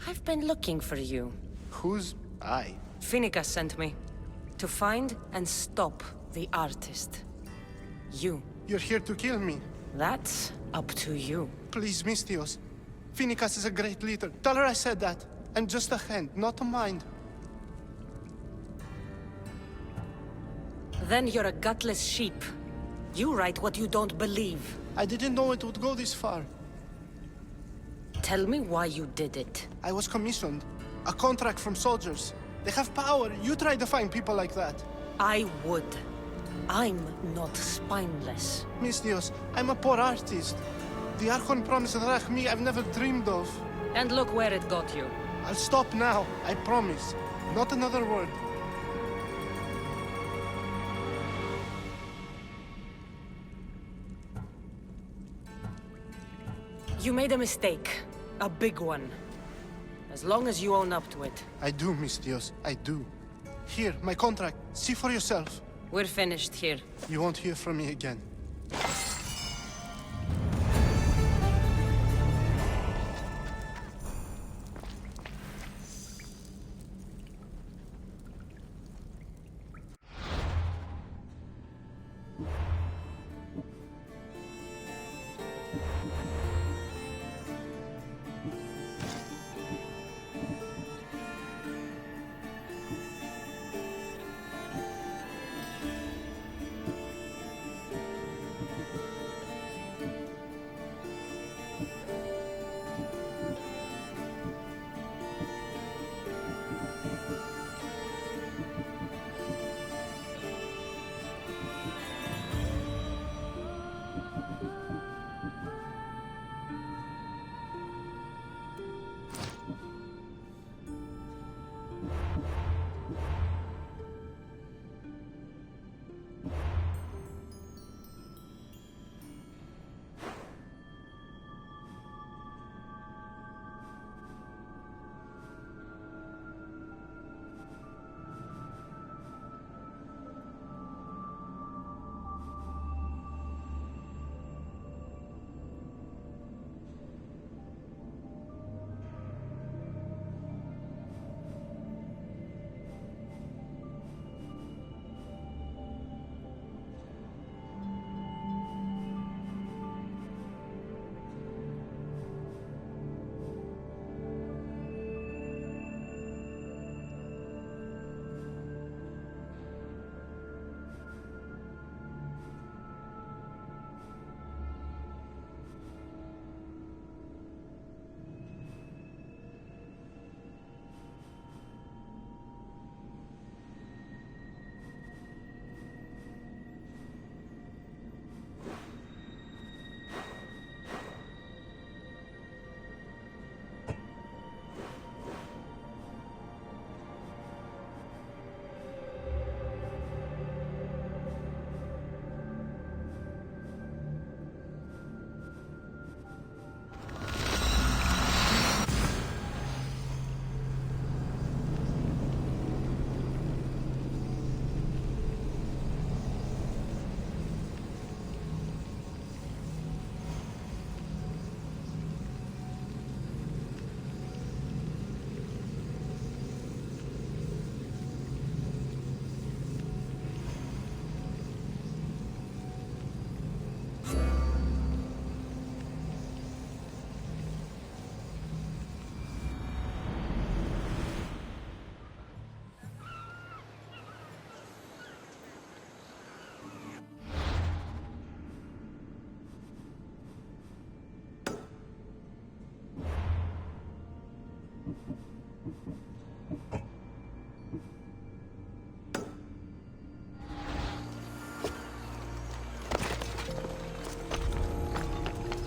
I've been looking for you. Who's I? Finicus sent me. To find and stop the artist. You. You're here to kill me. That's up to you. Please, Misthios. Finicus is a great leader. Tell her I said that. I'm just a hand, not a mind. Then you're a gutless sheep. You write what you don't believe. I didn't know it would go this far. Tell me why you did it. I was commissioned. A contract from soldiers. They have power. You try to find people like that. I would. I'm not spineless. Misthios, I'm a poor artist. The Archon promised Rachmi I've never dreamed of. And look where it got you. I'll stop now, I promise. Not another word. You made a mistake. A big one. As long as you own up to it. I do, Misthios, I do. Here, my contract. See for yourself. We're finished here. You won't hear from me again.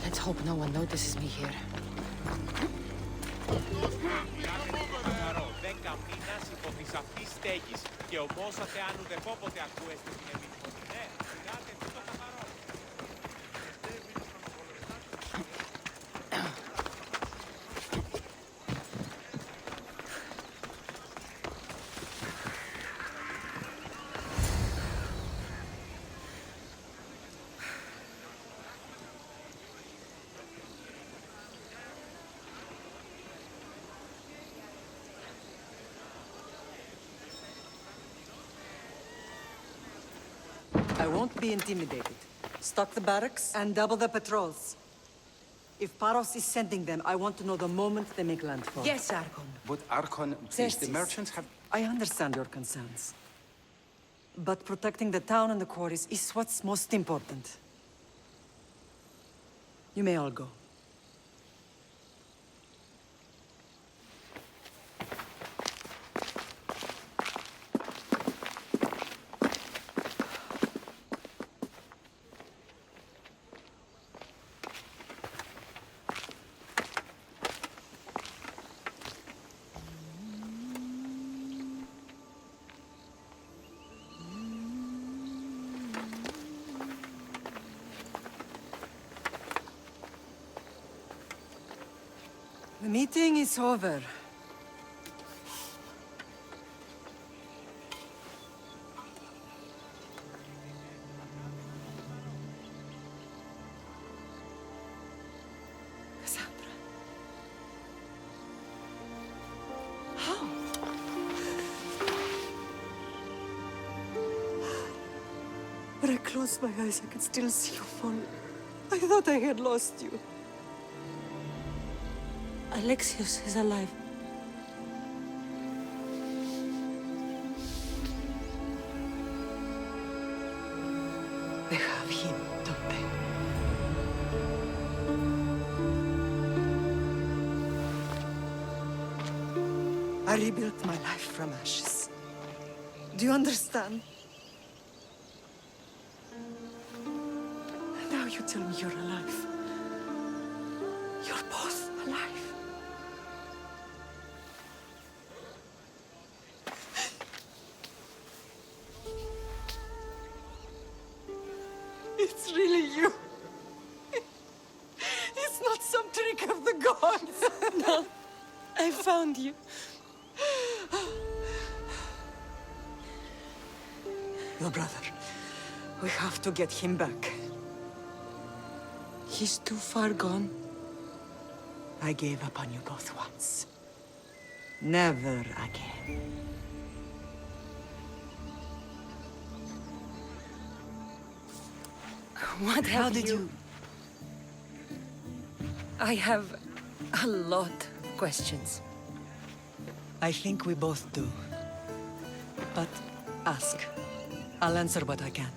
Let's hope no one notices me here. 10 μήνας υπό της αυτής στέγης και ομόσατε αν ουδεπόποτε ακούεστε την επίφωνη. Ναι, σιγάτε τούτο καθαρό. won't be intimidated. Stock the barracks and double the patrols. If Paros is sending them, I want to know the moment they make landfall. Yes, Archon. But Archon, please, the merchants have... I understand your concerns. But protecting the town and the quarries is what's most important. You may all go. The meeting is over. Cassandra. How? When I closed my eyes, I could still see you fall. I thought I had lost you. Alexios is alive. They have him, don't they? I rebuilt my life from ashes. Do you understand? Now you tell me you're alive. You're both alive. It's really you. It's not some trick of the gods. No, I found you. Your brother. We have to get him back. He's too far gone. I gave up on you both once. Never again. What How have did you... I have a lot of questions. I think we both do. But ask. I'll answer what I can.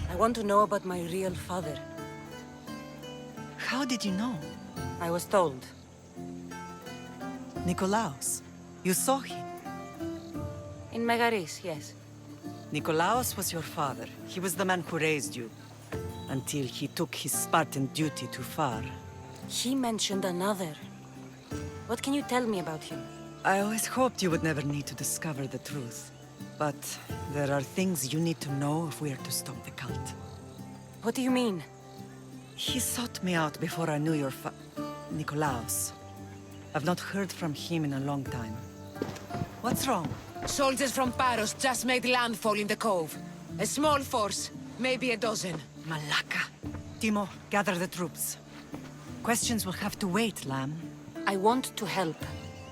I want to know about my real father. How did you know? I was told. Nikolaos. You saw him. In Megaris, yes. Nikolaos was your father. He was the man who raised you. Until he took his Spartan duty too far. He mentioned another. What can you tell me about him? I always hoped you would never need to discover the truth. But there are things you need to know if we are to stop the cult. What do you mean? He sought me out before I knew your Nikolaos. I've not heard from him in a long time. What's wrong? Soldiers from Paros just made landfall in the cove. A small force, maybe a dozen. Malaka. Timo, gather the troops. Questions will have to wait, Lamb. I want to help.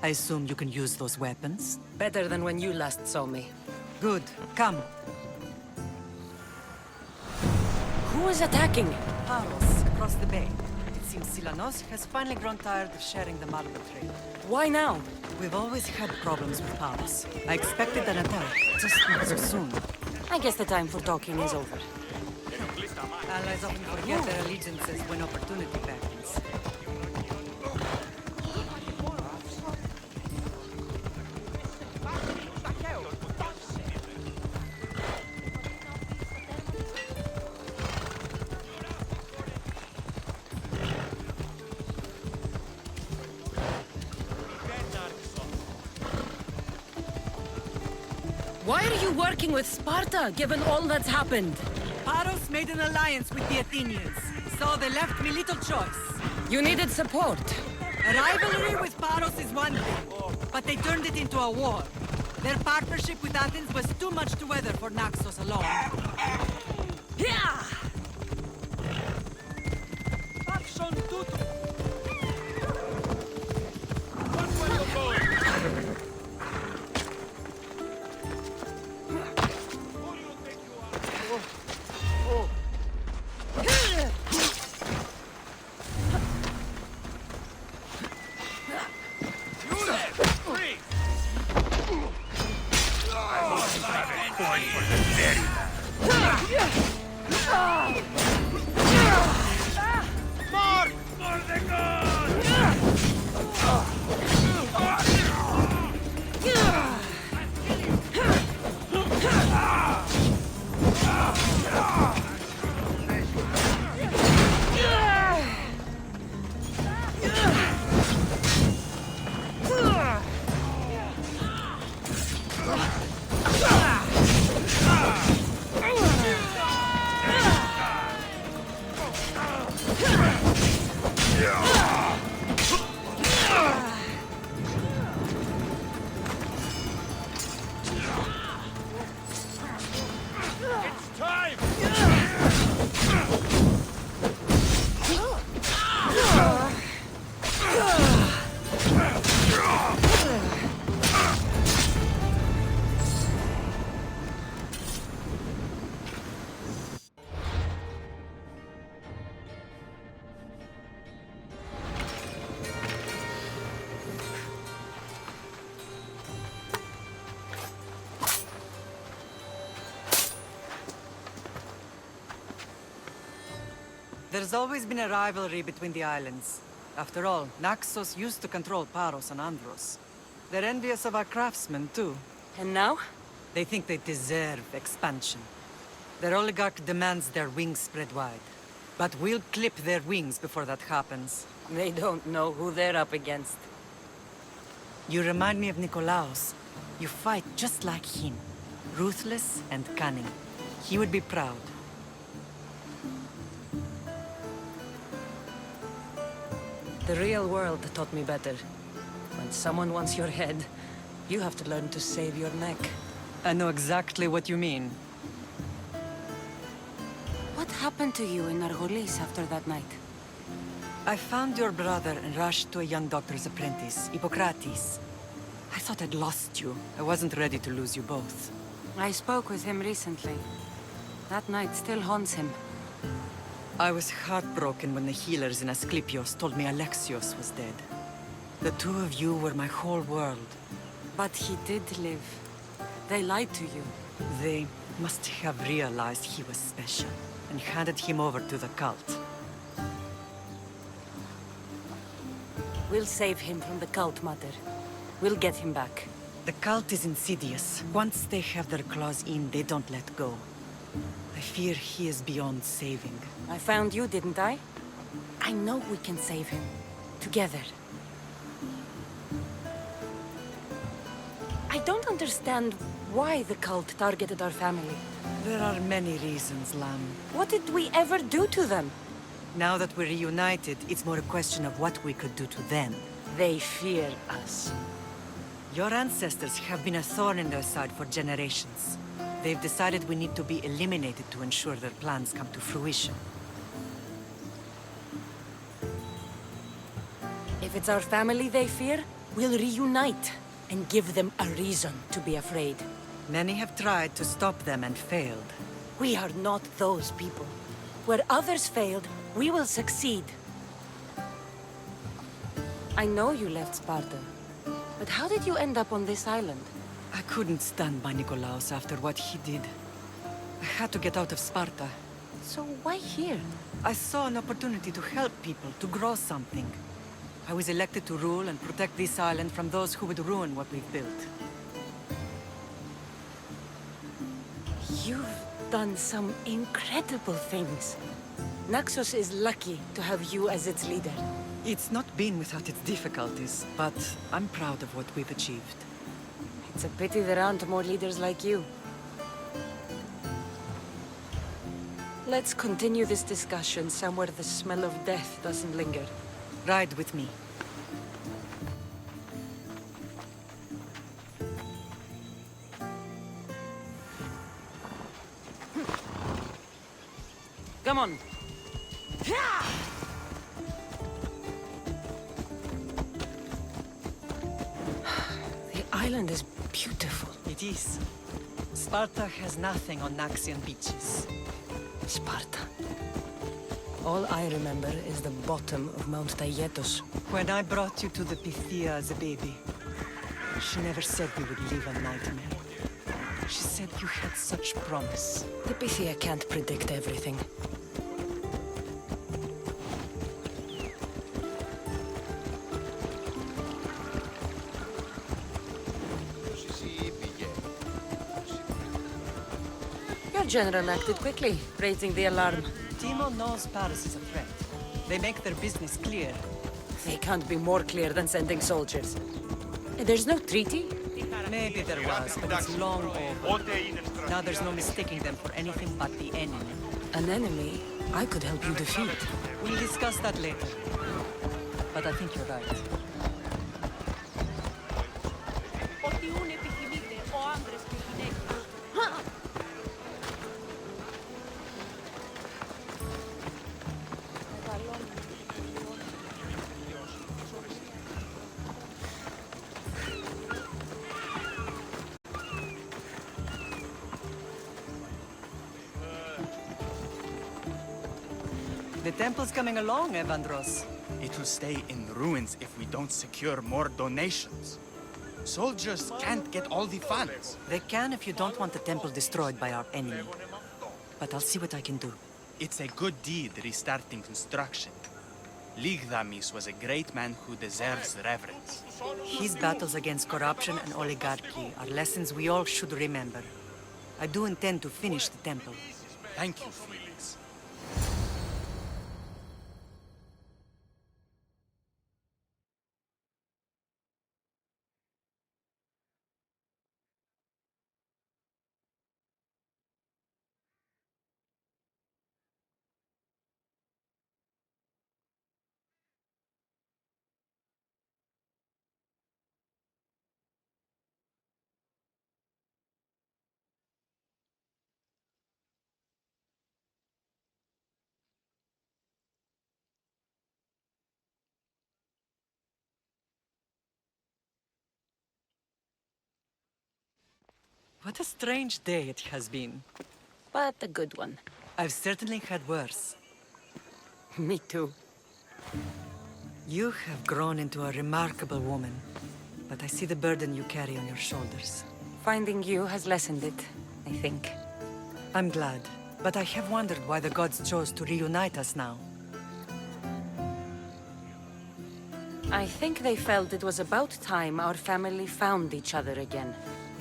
I assume you can use those weapons? Better than when you last saw me. Good. Come. Who is attacking? Paros, across the bay. It seems Silanos has finally grown tired of sharing the marble trade. Why now? We've always had problems with Paros. I expected an attack, just not so soon. I guess the time for talking is over. Allies often forget their allegiances when opportunity beckons. Why are you working with Sparta, given all that's happened? Paros made an alliance with the Athenians, so they left me little choice. You needed support. A rivalry with Paros is one thing, but they turned it into a war. Their partnership with Athens was too much to weather for Naxos alone. Yeah! It's time! There's always been a rivalry between the islands. After all, Naxos used to control Paros and Andros. They're envious of our craftsmen, too. And now? They think they deserve expansion. Their oligarch demands their wings spread wide. But we'll clip their wings before that happens. They don't know who they're up against. You remind me of Nikolaos. You fight just like him. Ruthless and cunning. He would be proud. The real world taught me better. When someone wants your head, you have to learn to save your neck. I know exactly what you mean. What happened to you in Argolis after that night? I found your brother and rushed to a young doctor's apprentice, Hippocrates. I thought I'd lost you. I wasn't ready to lose you both. I spoke with him recently. That night still haunts him. I was heartbroken when the healers in Asclepios told me Alexios was dead. The two of you were my whole world. But he did live. They lied to you. They must have realized he was special and handed him over to the cult. We'll save him from the cult, Mother. We'll get him back. The cult is insidious. Once they have their claws in, they don't let go. I fear he is beyond saving. I found you, didn't I? I know we can save him. Together. I don't understand why the cult targeted our family. There are many reasons, Lam. What did we ever do to them? Now that we're reunited, it's more a question of what we could do to them. They fear us. Your ancestors have been a thorn in their side for generations. They've decided we need to be eliminated to ensure their plans come to fruition. If it's our family they fear, we'll reunite and give them a reason to be afraid. Many have tried to stop them and failed. We are not those people. Where others failed, we will succeed. I know you left Sparta, but how did you end up on this island? I couldn't stand by Nikolaos after what he did. I had to get out of Sparta. So why here? I saw an opportunity to help people, to grow something. I was elected to rule and protect this island from those who would ruin what we've built. You've done some incredible things. Naxos is lucky to have you as its leader. It's not been without its difficulties, but I'm proud of what we've achieved. It's a pity there aren't more leaders like you. Let's continue this discussion somewhere the smell of death doesn't linger. Ride with me. Come on. The island is beautiful. It is. Sparta has nothing on Naxian beaches. Sparta. All I remember is the bottom of Mount Taygetos. When I brought you to the Pythia as a baby, she never said we would live a nightmare. She said you had such promise. The Pythia can't predict everything. Your general acted quickly, raising the alarm. Timo knows Paris is a threat. They make their business clear. They can't be more clear than sending soldiers. There's no treaty? Maybe there was, but it's long over. Now there's no mistaking them for anything but the enemy. An enemy I could help you defeat. We'll discuss that later. But I think you're right. Ό,τι ούν επιθυμείτε, ο άντρες και οι γυναίκες. The temple's coming along, Evandros. It will stay in ruins if we don't secure more donations. Soldiers can't get all the funds. They can if you don't want the temple destroyed by our enemy. But I'll see what I can do. It's a good deed restarting construction. Ligdamis was a great man who deserves reverence. His battles against corruption and oligarchy are lessons we all should remember. I do intend to finish the temple. Thank you, Felix. What a strange day it has been. But a good one. I've certainly had worse. Me too. You have grown into a remarkable woman. But I see the burden you carry on your shoulders. Finding you has lessened it, I think. I'm glad. But I have wondered why the gods chose to reunite us now. I think they felt it was about time our family found each other again.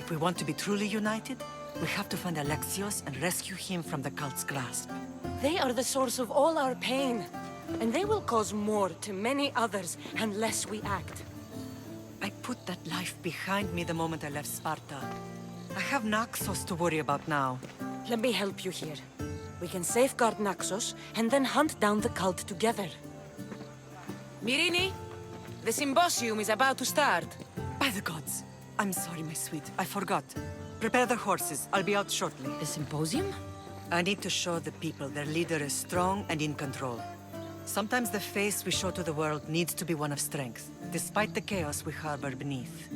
If we want to be truly united, we have to find Alexios and rescue him from the cult's grasp. They are the source of all our pain. And they will cause more to many others unless we act. I put that life behind me the moment I left Sparta. I have Naxos to worry about now. Let me help you here. We can safeguard Naxos and then hunt down the cult together. Mirini, the symposium is about to start. By the gods! I'm sorry, my sweet. I forgot. Prepare the horses. I'll be out shortly. The symposium? I need to show the people their leader is strong and in control. Sometimes the face we show to the world needs to be one of strength, despite the chaos we harbor beneath.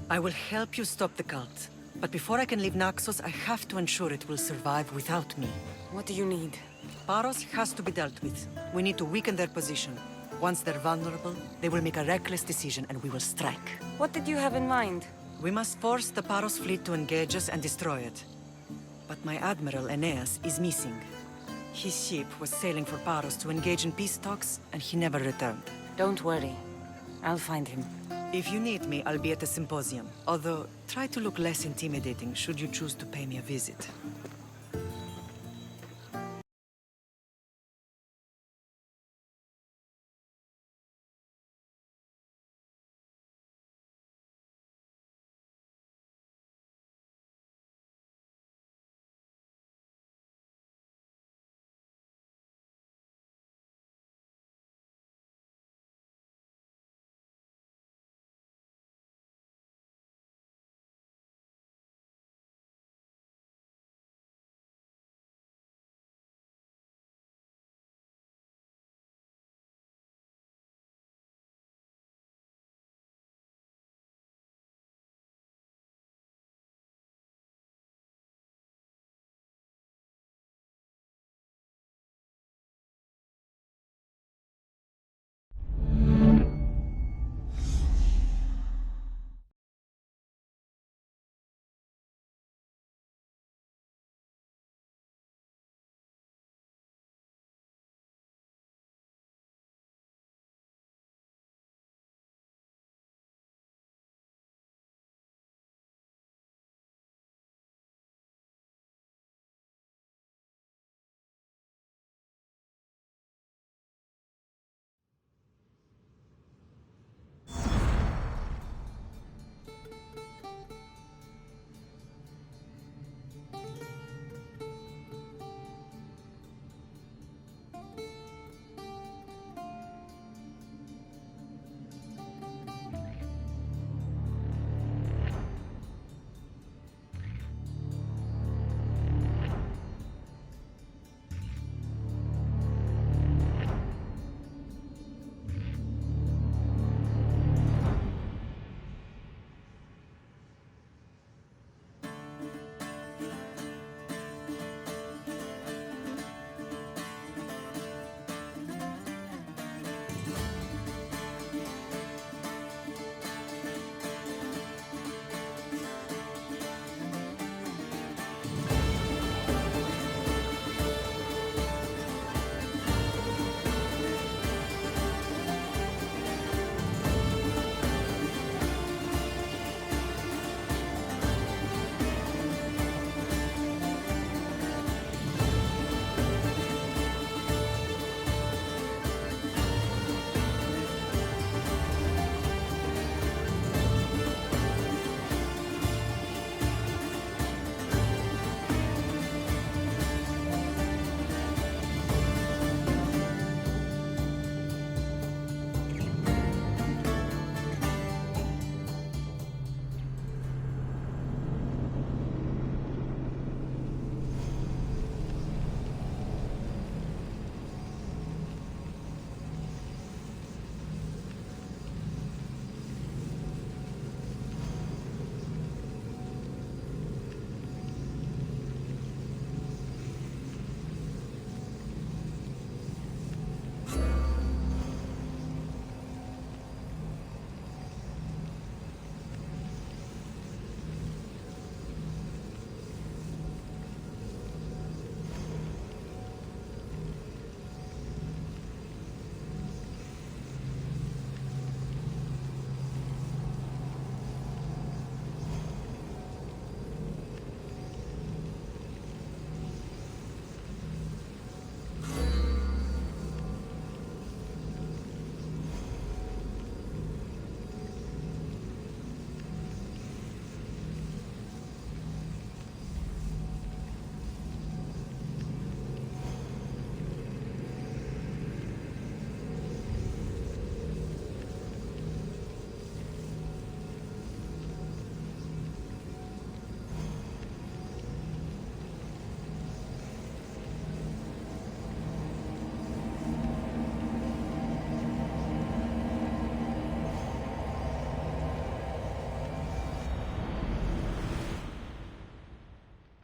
I will help you stop the cult. But before I can leave Naxos, I have to ensure it will survive without me. What do you need? Paros has to be dealt with. We need to weaken their position. Once they're vulnerable, they will make a reckless decision and we will strike. What did you have in mind? We must force the Paros fleet to engage us and destroy it. But my admiral, Aeneas, is missing. His ship was sailing for Paros to engage in peace talks, and he never returned. Don't worry. I'll find him. If you need me, I'll be at the symposium. Although, try to look less intimidating should you choose to pay me a visit.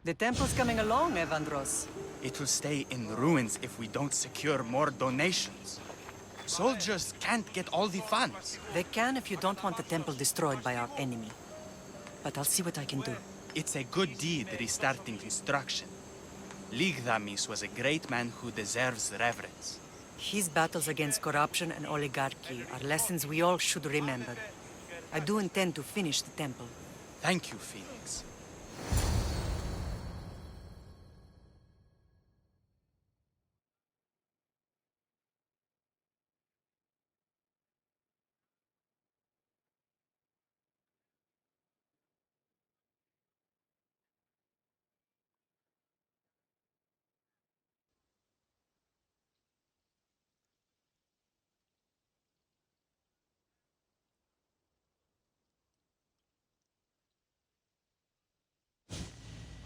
The temple's coming along, Evandros. It will stay in ruins if we don't secure more donations. Soldiers can't get all the funds. They can if you don't want the temple destroyed by our enemy. But I'll see what I can do. It's a good deed restarting construction. Ligdamis was a great man who deserves reverence. His battles against corruption and oligarchy are lessons we all should remember. I do intend to finish the temple. Thank you, Felix.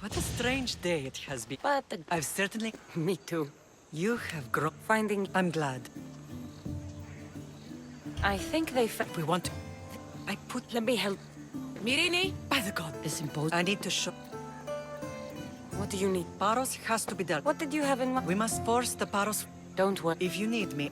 What a strange day it has been. But I've certainly... me too. You have grown... Finding... I'm glad. I think they We want to... I put... Let me help. Mirini? By the god. This imposed... I need to show... What do you need? Paros has to be dealt. What did you have in mind? We must force the Paros... Don't worry. If you need me...